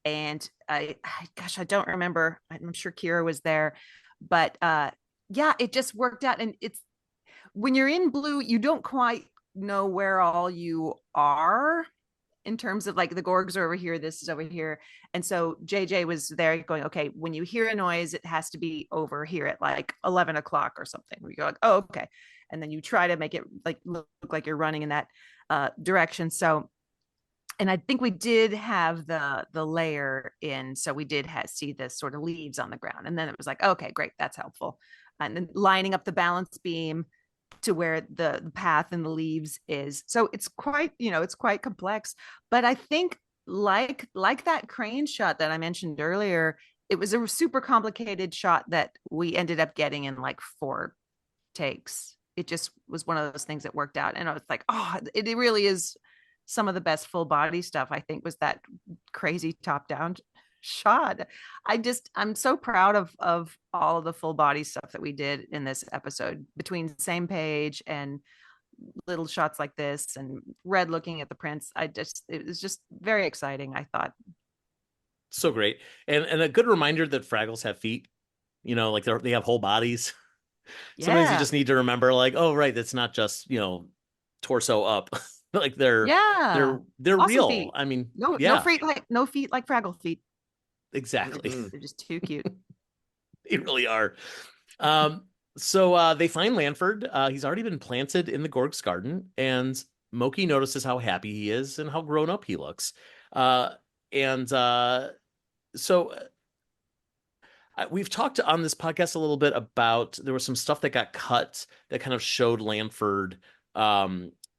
And gosh, I don't remember. I'm sure Kira was there. But yeah, it just worked out. And it's when you're in blue, you don't quite know where all you are in terms of like the Gorgs are over here, this is over here. And so JJ was there going, okay, when you hear a noise, it has to be over here at like 11 o'clock or something. We go like, oh, okay. And then you try to make it like look like you're running in that direction. So, and I think we did have the layer in, so we did see this sort of leaves on the ground. And then it was like, okay, great, that's helpful. And then lining up the balance beam to where the path and the leaves is. So it's quite, it's quite complex. But I think like that crane shot that I mentioned earlier, it was a super complicated shot that we ended up getting in like 4 takes. It just was one of those things that worked out. And I was like, oh, it really is some of the best full body stuff, I think, was that crazy top down shot. I'm so proud of all of the full body stuff that we did in this episode, between same page and little shots like this and Red looking at the prints. It was just very exciting, I thought. So great. And a good reminder that Fraggles have feet, like they have whole bodies. Yeah. Sometimes you just need to remember, like, oh, right, that's not just, torso up. Like they're awesome real. Feet. I mean, no feet like Fraggle feet. Exactly. They're just too cute. They really are. So they find Lanford. He's already been planted in the Gorg's garden, and Mokey notices how happy he is and how grown up he looks. We've talked on this podcast a little bit about, there was some stuff that got cut that kind of showed Lanford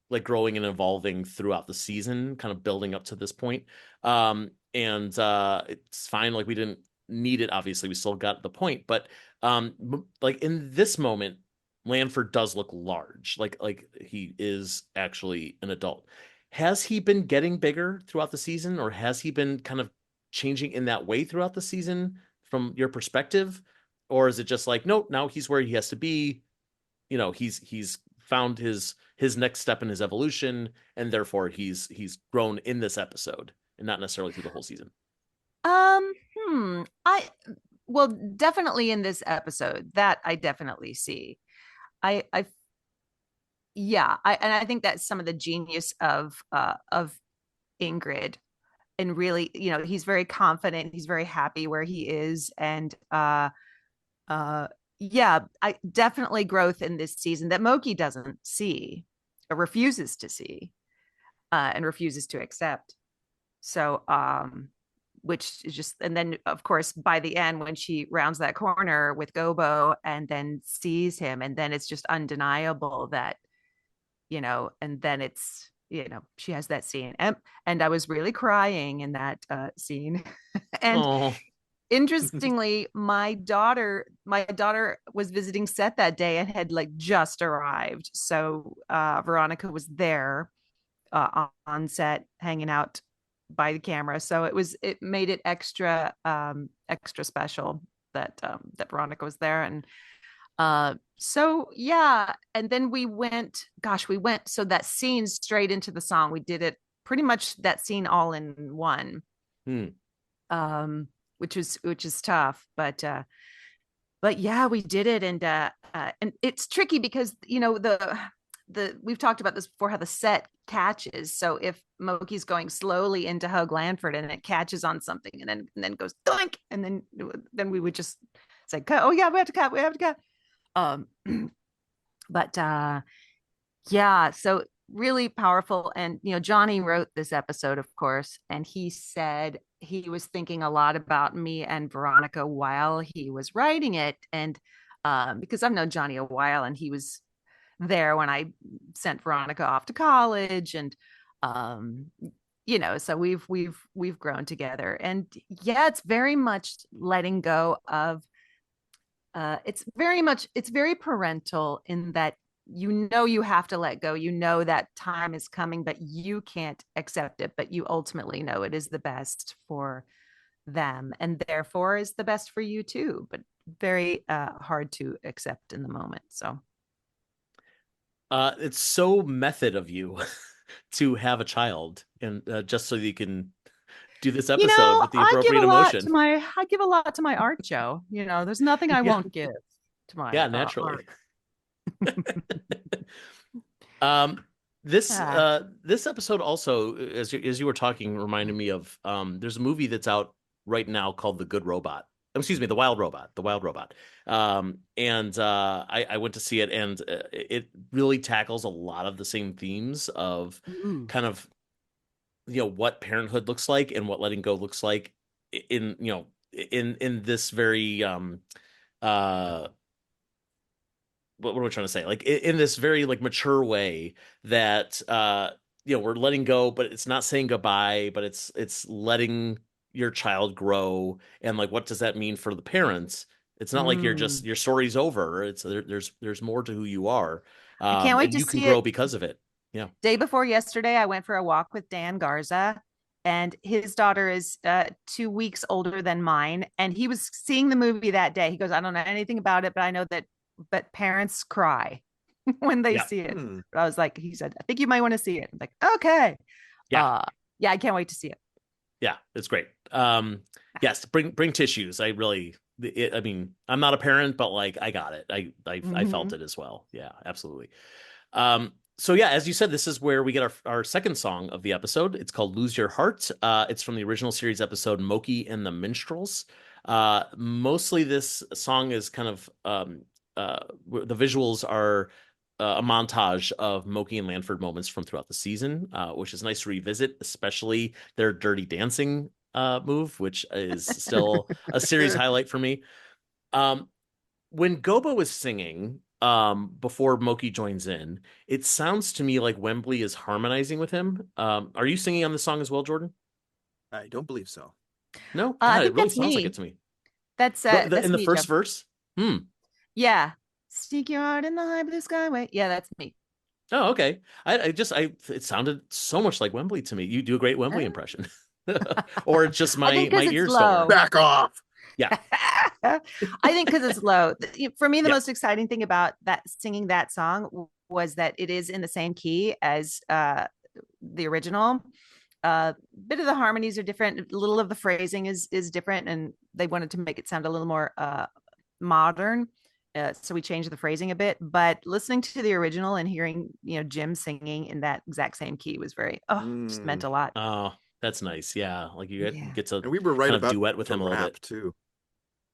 like growing and evolving throughout the season, kind of building up to this point. It's fine. Like, we didn't need it. Obviously, we still got the point, but like in this moment, Lanford does look large. Like he is actually an adult. Has he been getting bigger throughout the season, or has he been kind of changing in that way throughout the season from your perspective? Or is it just like, nope, now he's where he has to be? He's found his next step in his evolution, and therefore he's grown in this episode and not necessarily through the whole season. Well, definitely in this episode, that I definitely see. I think that's some of the genius of Ingrid, and really, he's very confident, he's very happy where he is, and I definitely growth in this season that Mokey doesn't see or refuses to see, and refuses to accept. So, which is just, and then of course, by the end, when she rounds that corner with Gobo and then sees him, and then it's just undeniable that, and then it's, she has that scene. And I was really crying in that scene. And Aww. Interestingly, my daughter was visiting set that day and had like just arrived. So Veronica was there on set, hanging out by the camera. So it made it extra extra special that that Veronica was there. And so yeah, and then we went, so that scene straight into the song. We did it pretty much, that scene all in one. Which is tough, but yeah, we did it. And it's tricky because, you know, the we've talked about this before, how the set catches. So if Mokey's going slowly into Hug Lanford and it catches on something and then goes doink, and then we would just say, cut. Oh yeah, we have to cut. But yeah, so really powerful. And, you know, Johnny wrote this episode, of course, and he said he was thinking a lot about me and Veronica while he was writing it. And because I've known Johnny a while, and he was there when I sent Veronica off to college. And you know, so we've grown together. And yeah, it's very much letting go of it's very parental, in that, you know, you have to let go, you know that time is coming, but you can't accept it, but you ultimately know it is the best for them, and therefore is the best for you too, but very hard to accept in the moment. So it's so method of you to have a child, and just so you can do this episode, you know, with the appropriate emotion. I give a lot to my art, Joe. You know, there's nothing I won't give to my naturally. art. This episode also, as you were talking, reminded me of there's a movie that's out right now called The Wild Robot. And I went to see it, and it really tackles a lot of the same themes of kind of, you know, what parenthood looks like and what letting go looks like in, you know, in this very what am I trying to say? Like in this very like mature way that you know, we're letting go, but it's not saying goodbye, but it's letting your child grow. And like, what does that mean for the parents? It's not like your story's over. It's there's more to who you are. I can't wait and to you see can grow it. because of it. Yeah. Day before yesterday, I went for a walk with Dan Garza, and his daughter is 2 weeks older than mine. And he was seeing the movie that day. He goes, I don't know anything about it, but I know that, but parents cry when they see it. But I was like, he said, I think you might want to see it. I'm like, okay. Yeah, I can't wait to see it. Yeah, it's great. Yes, bring tissues. I mean, I'm not a parent, but like, I got it. I felt it as well. Yeah, absolutely. So yeah, as you said, this is where we get our second song of the episode. It's called Lose Your Heart. It's from the original series episode Mokey and the Minstrels. Mostly this song is kind of the visuals are a montage of Mokey and Lanford moments from throughout the season, which is nice to revisit, especially their Dirty Dancing move, which is still a series highlight for me. When Gobo was singing before Mokey joins in, it sounds to me like Wembley is harmonizing with him. Are you singing on the song as well, Jordan? I don't believe so. No, I think it really that's sounds me. like it to me. That's in the me, first Jeff. verse. Yeah, sneak your heart in the high blue skyway. Yeah, that's me. Oh, okay. It sounded so much like Wembley to me. You do a great Wembley impression. Or it's just my ears don't work. Back off. Yeah. I think because it's low. For me, the Yeah. most exciting thing about that singing that song was that it is in the same key as the original. Bit of the harmonies are different. A little of the phrasing is different, and they wanted to make it sound a little more modern. So we changed the phrasing a bit. But listening to the original and hearing, you know, Jim singing in that exact same key was just meant a lot. Oh, that's nice. Yeah, like you get to And we were right kind of about duet with him a little bit too.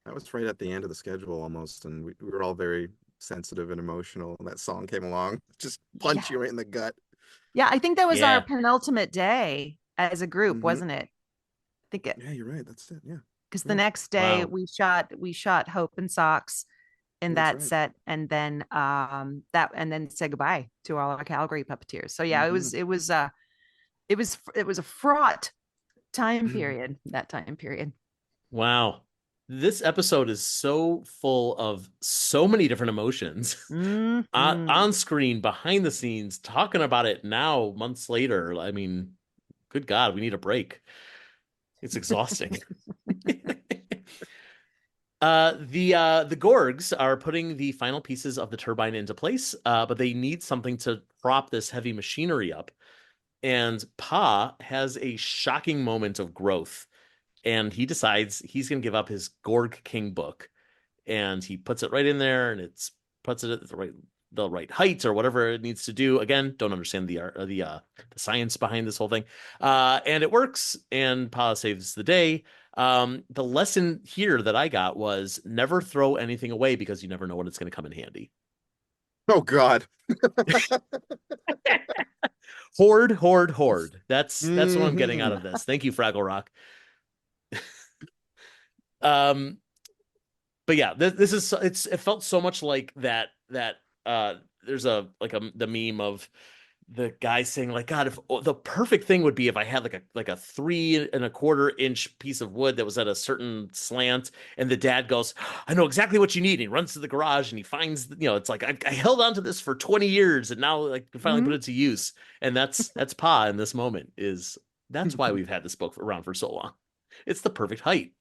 That was right at the end of the schedule almost, and we were all very sensitive and emotional. And that song came along, just punch you right in the gut. Yeah, I think that was our penultimate day as a group, wasn't it? I think yeah, you're right. That's it. Yeah. Because the next day we shot Hope and Socks in that set, and then said goodbye to all our Calgary puppeteers. So yeah, it was a fraught time period. That time period. Wow. This episode is so full of so many different emotions on screen, behind the scenes, talking about it now, months later. I mean, good God, we need a break. It's exhausting. The Gorgs are putting the final pieces of the turbine into place, but they need something to prop this heavy machinery up. And Pa has a shocking moment of growth, and he decides he's going to give up his Gorg King book, and he puts it right in there, and puts it at the right height or whatever it needs to do. Again, don't understand the science behind this whole thing, and it works, and Pa saves the day. The lesson here that I got was never throw anything away because you never know when it's going to come in handy. Oh God. Hoard, hoard, hoard. That's what I'm getting out of this. Thank you, Fraggle Rock. But yeah, this is it felt so much like that there's the meme of the guy saying like, God, if the perfect thing would be if I had like a 3.25-inch piece of wood that was at a certain slant, and the dad goes, I know exactly what you need. And he runs to the garage and he finds, it's like I held on to this for 20 years and now like finally put it to use. And that's Pa in this moment. That's why we've had this book around for so long. It's the perfect height.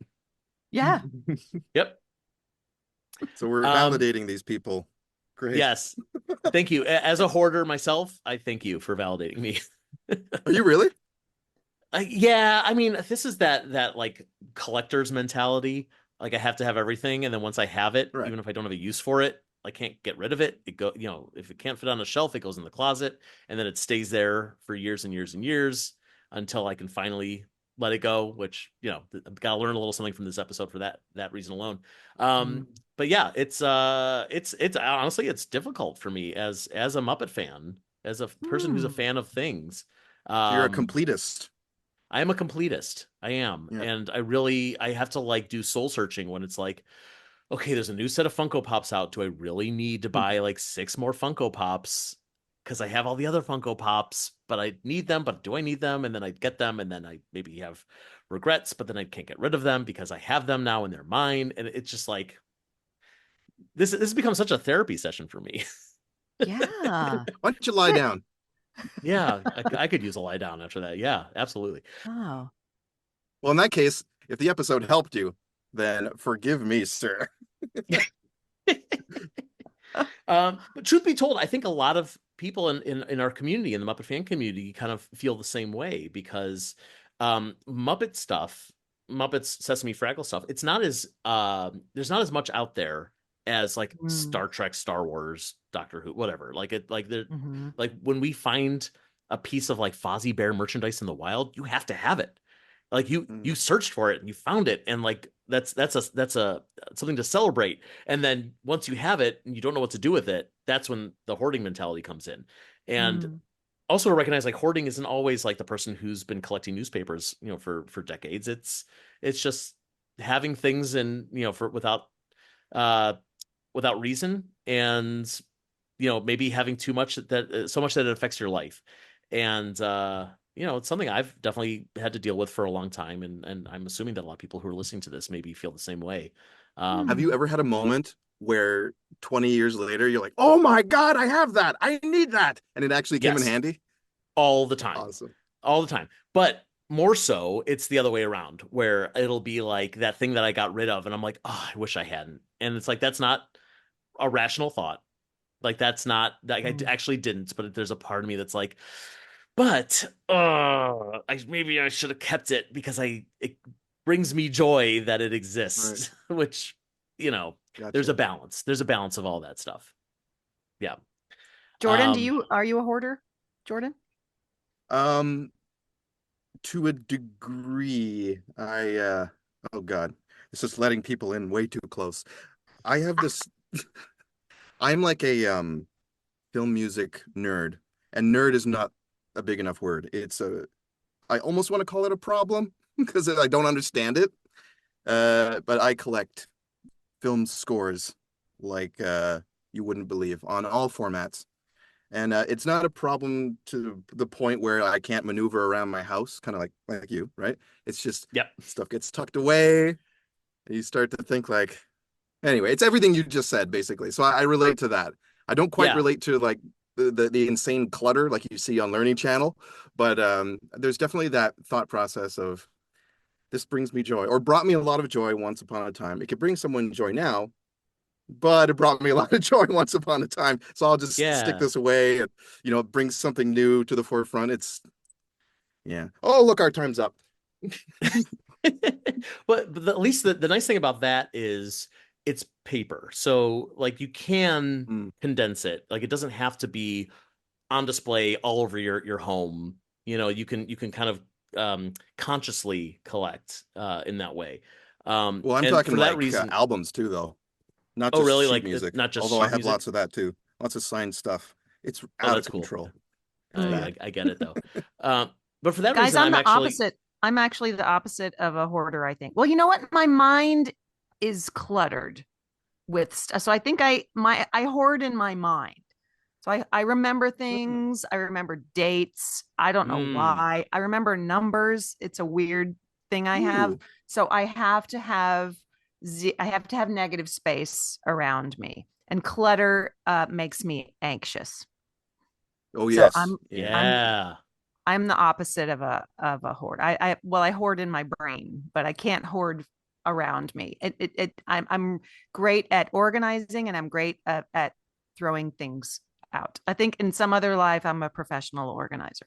Yeah. Yep. So we're validating these people. Great. Yes. Thank you. As a hoarder myself, I thank you for validating me. Are you really? Yeah. I mean, this is that like collector's mentality. Like I have to have everything. And then once I have it, Right. even if I don't have a use for it, I can't get rid of it. If it can't fit on a shelf, it goes in the closet, and then it stays there for years and years and years until I can finally let it go, which, I've got to learn a little something from this episode for that reason alone. But yeah, it's honestly, it's difficult for me as a Muppet fan, as a person who's a fan of things. So you're a completist. I am a completist. I am. Yeah. And I have to like do soul searching when it's like, okay, there's a new set of Funko Pops out. Do I really need to buy like 6 more Funko Pops? Because I have all the other Funko Pops, but I need them. But do I need them? And then I get them, and then I maybe have regrets, but then I can't get rid of them because I have them now and they're mine. And it's just like this has become such a therapy session for me. Yeah. Why don't you lie down? Yeah, I could use a lie down after that. Yeah, absolutely. Oh. Well, in that case, if the episode helped you, then forgive me, sir. But truth be told, I think a lot of people in our community, in the Muppet fan community, kind of feel the same way because Muppet stuff, Muppets Sesame Fraggle stuff, it's not as there's not as much out there as like Star Trek, Star Wars, Doctor Who, whatever. Like like when we find a piece of like Fozzie Bear merchandise in the wild, you have to have it. Like you searched for it and you found it, and like that's a something to celebrate. And then once you have it and you don't know what to do with it, that's when the hoarding mentality comes in. And also to recognize like hoarding isn't always like the person who's been collecting newspapers, for decades. It's just having things and for without reason, and maybe having too much that so much that it affects your life. And it's something I've definitely had to deal with for a long time, and I'm assuming that a lot of people who are listening to this maybe feel the same way. Have you ever had a moment where 20 years later you're like, oh my God, I have that, I need that, and it actually came in handy? All the time. Awesome. All the time. But more so, it's the other way around, where it'll be like that thing that I got rid of, and I'm like, oh, I wish I hadn't. And it's like, that's not a rational thought. Like, that's not, like, I actually didn't, but there's a part of me that's like, but maybe I should have kept it because it brings me joy that it exists, right. Which, gotcha. There's a balance. There's a balance of all that stuff. Yeah. Jordan, are you a hoarder, Jordan? To a degree. Oh God, this is letting people in way too close. I have this. I'm like a film music nerd, and nerd is not a big enough word. I almost want to call it a problem because I don't understand it. But I collect film scores like you wouldn't believe on all formats. And it's not a problem to the point where I can't maneuver around my house, kind of like you, right? It's just stuff gets tucked away. And you start to think like, anyway, it's everything you just said, basically. So I relate to that. I don't quite relate to like the insane clutter like you see on Learning Channel, but there's definitely that thought process of this brings me joy, or brought me a lot of joy once upon a time. It could bring someone joy now, but it brought me a lot of joy once upon a time. So I'll just stick Yeah. this away and, bring something new to the forefront. Yeah. Oh, look, our time's up. But at least the nice thing about that is it's paper. So like you can condense it. Like it doesn't have to be on display all over your home. You can kind of consciously collect in that way. Well, I'm and talking for that like reason, albums too, though. Not oh just really? sheet Like music. not just Although I sheet have music. lots of that too. Lots of signed stuff. It's Oh, out that's of cool. control. I get it though. But for that Guys, reason, I'm I'm the actually opposite. I'm actually the opposite of a hoarder, I think. Well, you know what? My mind is cluttered with stuff. So I think I hoard in my mind. So I remember things, I remember dates. I don't know why. I remember numbers. It's a weird thing I have. Ooh. So I have to have negative space around me. And clutter makes me anxious. Oh, So yes. yeah. I'm the opposite of a hoard. I hoard in my brain, but I can't hoard around me. I'm great at organizing and I'm great at throwing things out. I think in some other life I'm a professional organizer.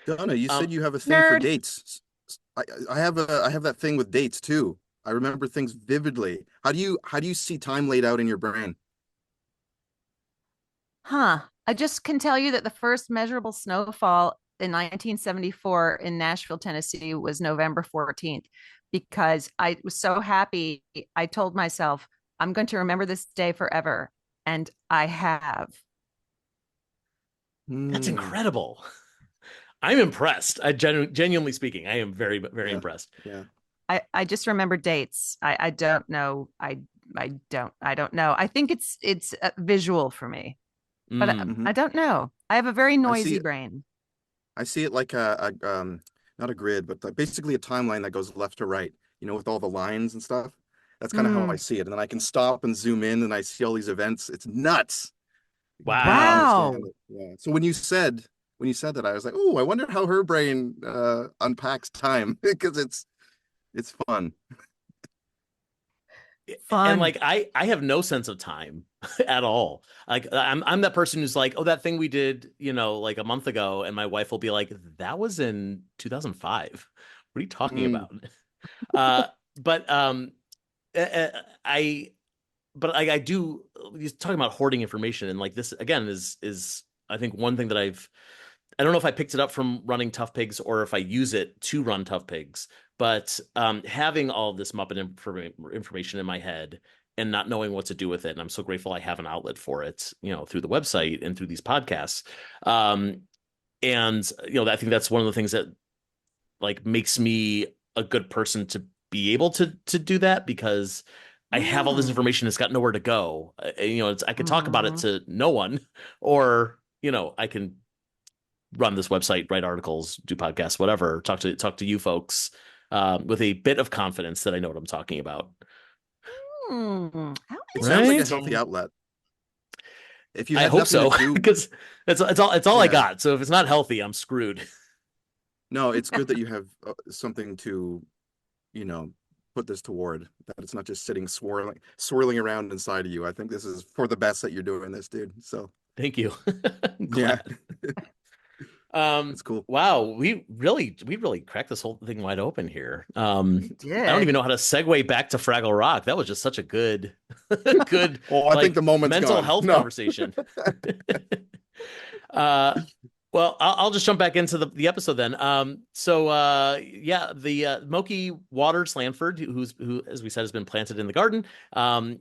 Donna, you said you have a thing for Nerd. dates. I have that thing with dates too. I remember things vividly. How do you see time laid out in your brain? Huh. I just can tell you that the first measurable snowfall in 1974 in Nashville, Tennessee was November 14th because I was so happy. I told myself, I'm going to remember this day forever. And I have. That's Hmm. incredible. I'm impressed. Genuinely speaking, I am very, very Yeah. impressed. Yeah. I just remember dates. I don't know. I don't know. I think it's visual for me, but Mhm. I don't know. I have a very I see noisy it. brain. I see it like not a grid, but basically a timeline that goes left to right, with all the lines and stuff. That's kind of how I Mm. see it. And then I can stop and zoom in and I see all these events. It's nuts. Cannot Wow. understand Wow. it. Yeah. So when you said that, I was like, oh, I wonder how her brain unpacks time because it's fun. And Fun. like I have no sense of time at all. Like I'm that person who's like, oh, that thing we did, like a month ago, and my wife will be like, that was in 2005. What are you talking Mm. about? Uh, but uh, uh, I but I do you're talking about hoarding information, and like this again is I think one thing that I don't know if I picked it up from running Tough Pigs or if I use it to run Tough Pigs, but having all this Muppet information in my head and not knowing what to do with it, and I'm so grateful I have an outlet for it, through the website and through these podcasts. And I think that's one of the things that like makes me a good person to be able to do that because I have all this Mm. information. It's got nowhere to go. I could talk about it Mhm. to no one, or I can run this website, write articles, do podcasts, whatever. Talk to you folks with a bit of confidence that I know what I'm talking about. How It sounds like a Right? healthy interesting. outlet. If you I had hope nothing to so do, because it's all I yeah. got. So if it's not healthy, I'm screwed. No, it's good that you have something to, you know, put this toward, that it's not just sitting swirling around inside of you. I think this is for the best that you're doing this, dude. So, Thank you. I'm yeah, glad. Um, that's cool. wow, we really cracked this whole thing wide open here. We I don't even did. know how to segue back to Fraggle Rock. That was just such a good, good Oh, I think the like moment's mental gone. health No. conversation. uh, well, I'll just jump back into the episode then. Yeah, the Mokey Waters Lanford, who, as we said, has been planted in the garden.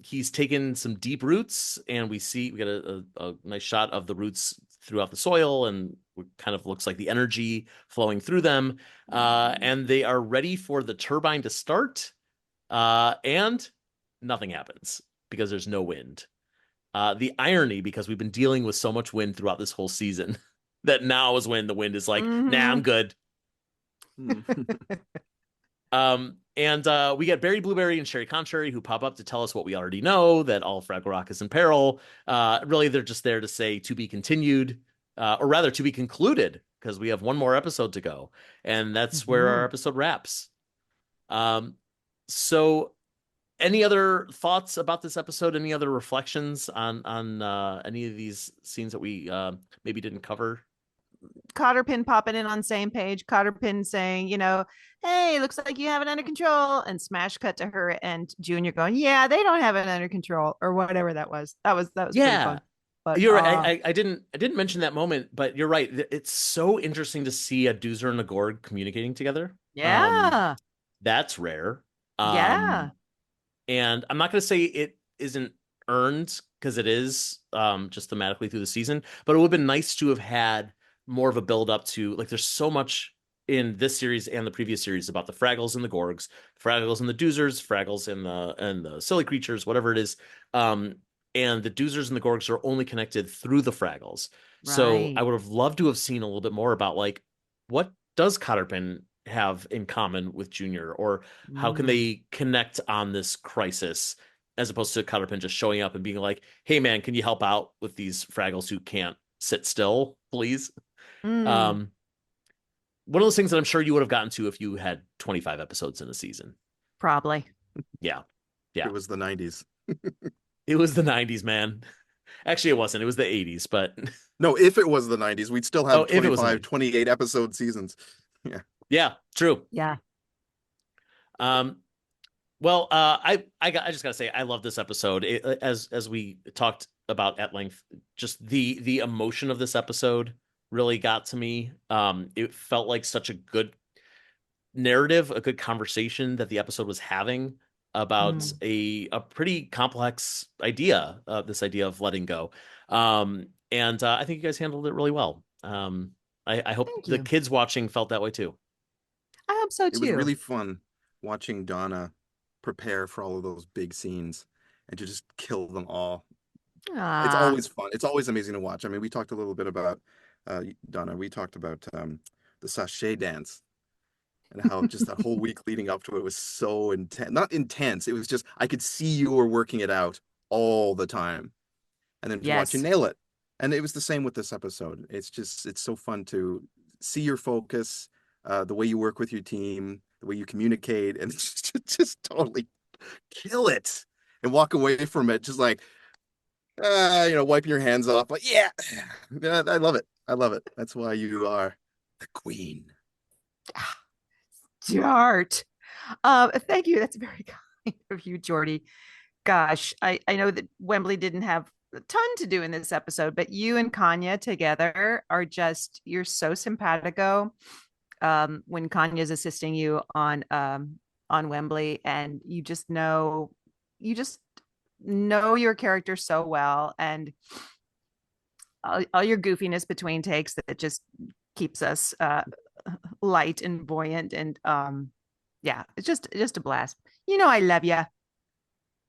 He's taken some deep roots, and we get a nice shot of the roots throughout the soil, and it kind of looks like the energy flowing through them. And they are ready for the turbine to start. And nothing happens because there's no wind. The irony, because we've been dealing with so much wind throughout this whole season, that now is when the wind is like, nah, I'm Mhm. good. Hmm. And we get Barry Blueberry and Sherry Contrary who pop up to tell us what we already know, that all Fraggle Rock is in peril. Really, they're just there to say to be continued, or rather to be concluded, because we have one more episode to go. And that's where our Mhm. episode wraps. So any other thoughts about this episode? Any other reflections on any of these scenes that we maybe didn't cover? Cotterpin popping in on same page. Cotterpin saying, hey, looks like you have it under control. And smash cut to her and Junior going, yeah, they don't have it under control, or whatever that was. That was pretty fun. But You're right. I didn't mention that moment, but you're right. It's so interesting to see a Doozer and a Gorg communicating together. Yeah. That's rare. Yeah. And I'm not going to say it isn't earned, because it is, just thematically through the season, but it would have been nice to have had more of a build up to, like, there's so much in this series and the previous series about the Fraggles and the Gorgs, Fraggles and the Doozers, Fraggles and the silly creatures, whatever it is. And the Doozers and the Gorgs are only connected through the Fraggles. So Right. I would have loved to have seen a little bit more about, like, what does Cotterpin have in common with Junior, or how can they connect on this crisis, as opposed to Cotterpin just showing up and being like, hey man, can you help out with these Fraggles who can't sit still, please? One of those things that I'm sure you would have gotten to if you had 25 episodes in a season. Probably. Yeah. It was the 90s. It was the 90s, man. Actually, it wasn't. It was the 80s, but No, if it was the 90s, we'd still have if it was 25, 28 episode seasons. Yeah. Yeah, true. Yeah. Well, I just gotta say, I love this episode. As we talked about at length, just the emotion of this episode really got to me. It felt like such a good narrative, a good conversation that the episode was having about a pretty complex idea, this idea of letting go. And I think you guys handled it really well. I hope Thank the you. kids watching felt that way too. I hope so too. It was really fun watching Donna prepare for all of those big scenes and to just kill them all. It's always fun. It's always amazing to watch. I mean, we talked a little bit about Donna. We talked about the sachet dance and how just that whole week leading up to it was so intense. Not intense. It was just, I could see you were working it out all the time. And then to watch you nail it. And it was the same with this episode. It's so fun to see your focus, the way you work with your team, the way you communicate, and just totally kill it and walk away from it just like, wiping your hands off. Like, yeah, I love it. I love it. That's why you are the queen. Dart. Thank you. That's very kind of you, Jordy. Gosh, I know that Wembley didn't have a ton to do in this episode, but you and Kanya together are just, you're so simpatico. When Kanya's assisting you on Wembley, and you just know your character so well, and all your goofiness between takes that just keeps us light and buoyant, and yeah, it's just a blast. I love you.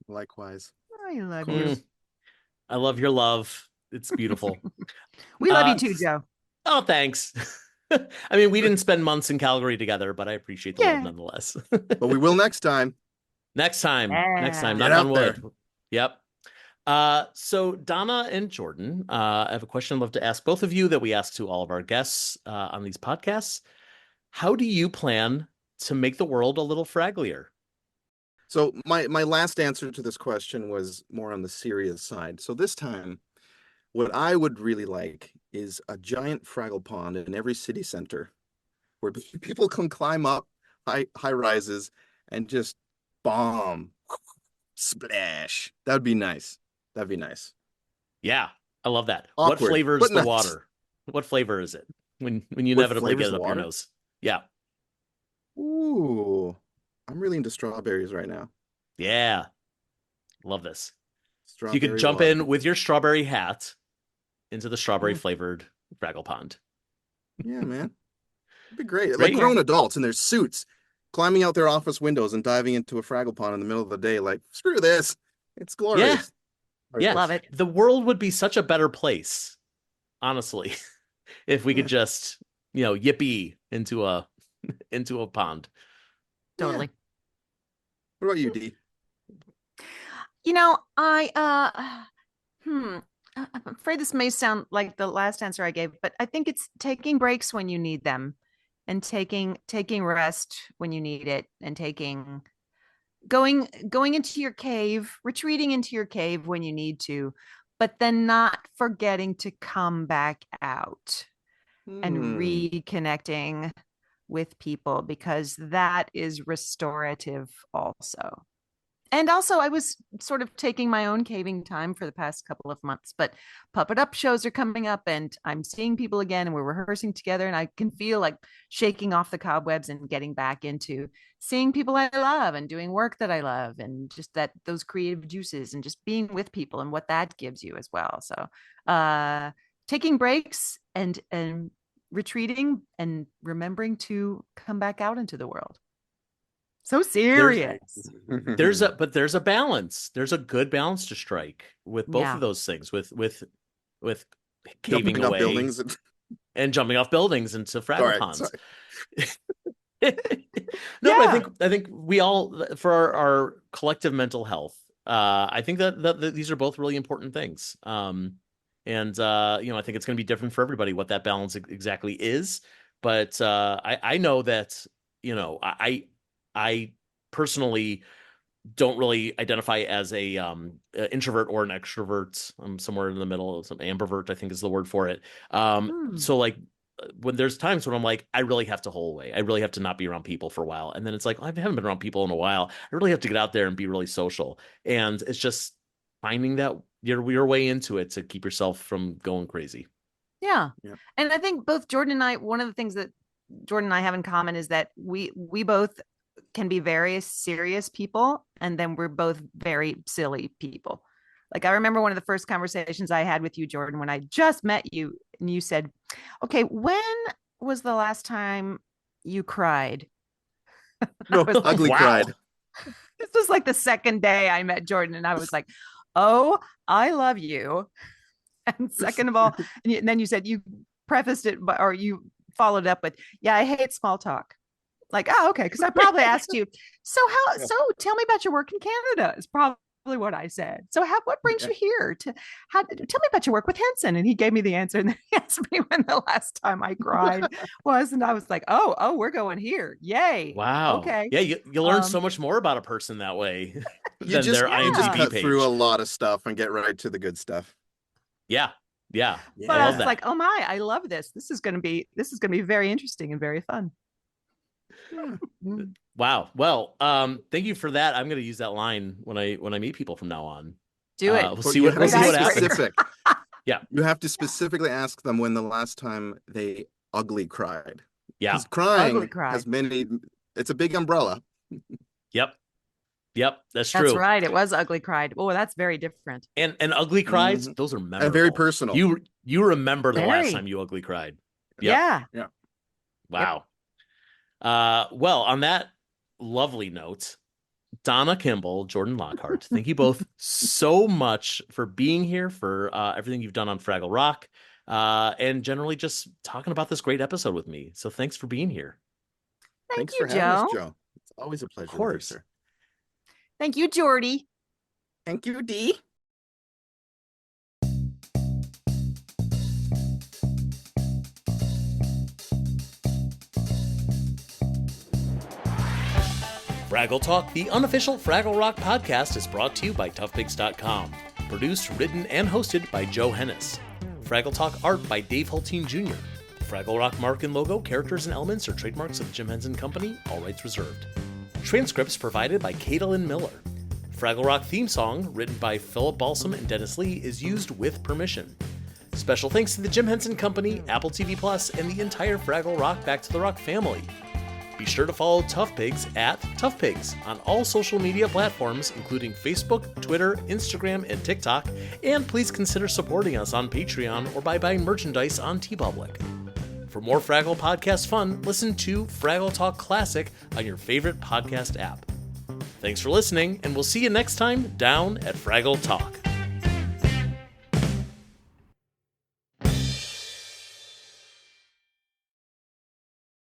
Likewise. I love you. I love your love. It's beautiful. We love you too, Joe. Oh, thanks. I mean, we didn't spend months in Calgary together, but I appreciate the love nonetheless. But we will next time. Next time. Get Knock out on there. wood. Yep. So Donna and Jordan, I have a question I'd love to ask both of you that we ask to all of our guests on these podcasts. How do you plan to make the world a little fragglier? So my last answer to this question was more on the serious side. So this time, what I would really like is a giant Fraggle pond in every city center where people can climb up high rises and just bomb, splash. That'd be nice. That'd be nice. Yeah, I love that. Awkward, what flavor is but the nice. water? What flavor is it when you What inevitably flavor's get it the up your water? nose? Yeah. Ooh, I'm really into strawberries right now. Yeah. Love this. So you Strawberry could jump water. in with your strawberry hat into the strawberry flavored Fraggle Pond. Yeah, man. It'd be great. Great. Like grown adults in their suits, climbing out their office windows and diving into a Fraggle pond in the middle of the day. Like, screw this. It's glorious. Yeah. Love it. The world would be such a better place, honestly, if we could just, yippee into a pond. Totally. What about you, Dee? I'm afraid this may sound like the last answer I gave, but I think it's taking breaks when you need them. and taking rest when you need it, and going into your cave, retreating into your cave when you need to, but then not forgetting to come back out and reconnecting with people, because that is restorative also. And also, I was sort of taking my own caving time for the past couple of months, but Puppet Up shows are coming up and I'm seeing people again and we're rehearsing together, and I can feel like shaking off the cobwebs and getting back into seeing people I love and doing work that I love, and just those creative juices and just being with people and what that gives you as well. So taking breaks and retreating and remembering to come back out into the world. So serious. There's a balance. There's a good balance to strike with both of those things, with caving away buildings and jumping off buildings into fraggle ponds. No, Yeah. but I think we all, for our collective mental health, I think that these are both really important things. And I think it's going to be different for everybody what that balance exactly is. But I know that, I personally don't really identify as a introvert or an extrovert. I'm somewhere in the middle. Some ambivert, I think, is the word for it. So like when there's times when I'm like, I really have to hole away. I really have to not be around people for a while. And then it's like, I haven't been around people in a while. I really have to get out there and be really social. And it's just finding that your way into it to keep yourself from going crazy. Yeah. And I think both Jordan and I, one of the things that Jordan and I have in common is that we both can be very serious people, and then we're both very silly people. Like, I remember one of the first conversations I had with you, Jordan, when I just met you, and you said, okay, when was the last time you cried? No, was like, ugly cried. This was like the second day I met Jordan, and I was like, oh, I love you. And second of all, and then you said, you prefaced it, or you followed up with, yeah, I hate small talk. Like, oh, okay. Because I probably asked you, so tell me about your work in Canada is probably what I said. So what brings you here tell me about your work with Henson? And he gave me the answer. And then he asked me when the last time I cried was. And I was like, oh, we're going here. Yay. Wow. Okay. Yeah. You learn so much more about a person that way. You just cut through a lot of stuff and get right to the good stuff. Yeah. But I was like, oh my, I love this. This is going to be very interesting and very fun. Wow. Well, thank you for that. I'm going to use that line when I meet people from now on. Do it. We'll see what happens. Yeah. You have to specifically ask them when the last time they ugly cried. Yeah. Because crying has it's a big umbrella. Yep. That's true. That's right. It was ugly cried. Oh, that's very different. And ugly cries, those are memorable. And very personal. You remember the last time you ugly cried. Yep. Yeah. Wow. Yep. Well, on that lovely note, Donna Kimball, Jordan Lockhart, thank you both so much for being here, for everything you've done on Fraggle Rock, and generally just talking about this great episode with me. So thanks for being here. Thanks for having us, Joe. It's always a pleasure. Of course. Sir. Thank you, Jordy. Thank you, Dee. Fraggle Talk, the unofficial Fraggle Rock podcast, is brought to you by toughpigs.com. Produced, written, and hosted by Joe Hennis. Fraggle Talk art by Dave Hulteen Jr. Fraggle Rock mark and logo, characters, and elements are trademarks of the Jim Henson Company, all rights reserved. Transcripts provided by Caitlin Miller. Fraggle Rock theme song, written by Philip Balsam and Dennis Lee, is used with permission. Special thanks to the Jim Henson Company, Apple TV Plus, and the entire Fraggle Rock Back to the Rock family. Be sure to follow Tough Pigs at Tough Pigs on all social media platforms, including Facebook, Twitter, Instagram, and TikTok, and please consider supporting us on Patreon or by buying merchandise on TeePublic. For more Fraggle podcast fun, listen to Fraggle Talk Classic on your favorite podcast app. Thanks for listening, and we'll see you next time down at Fraggle Talk.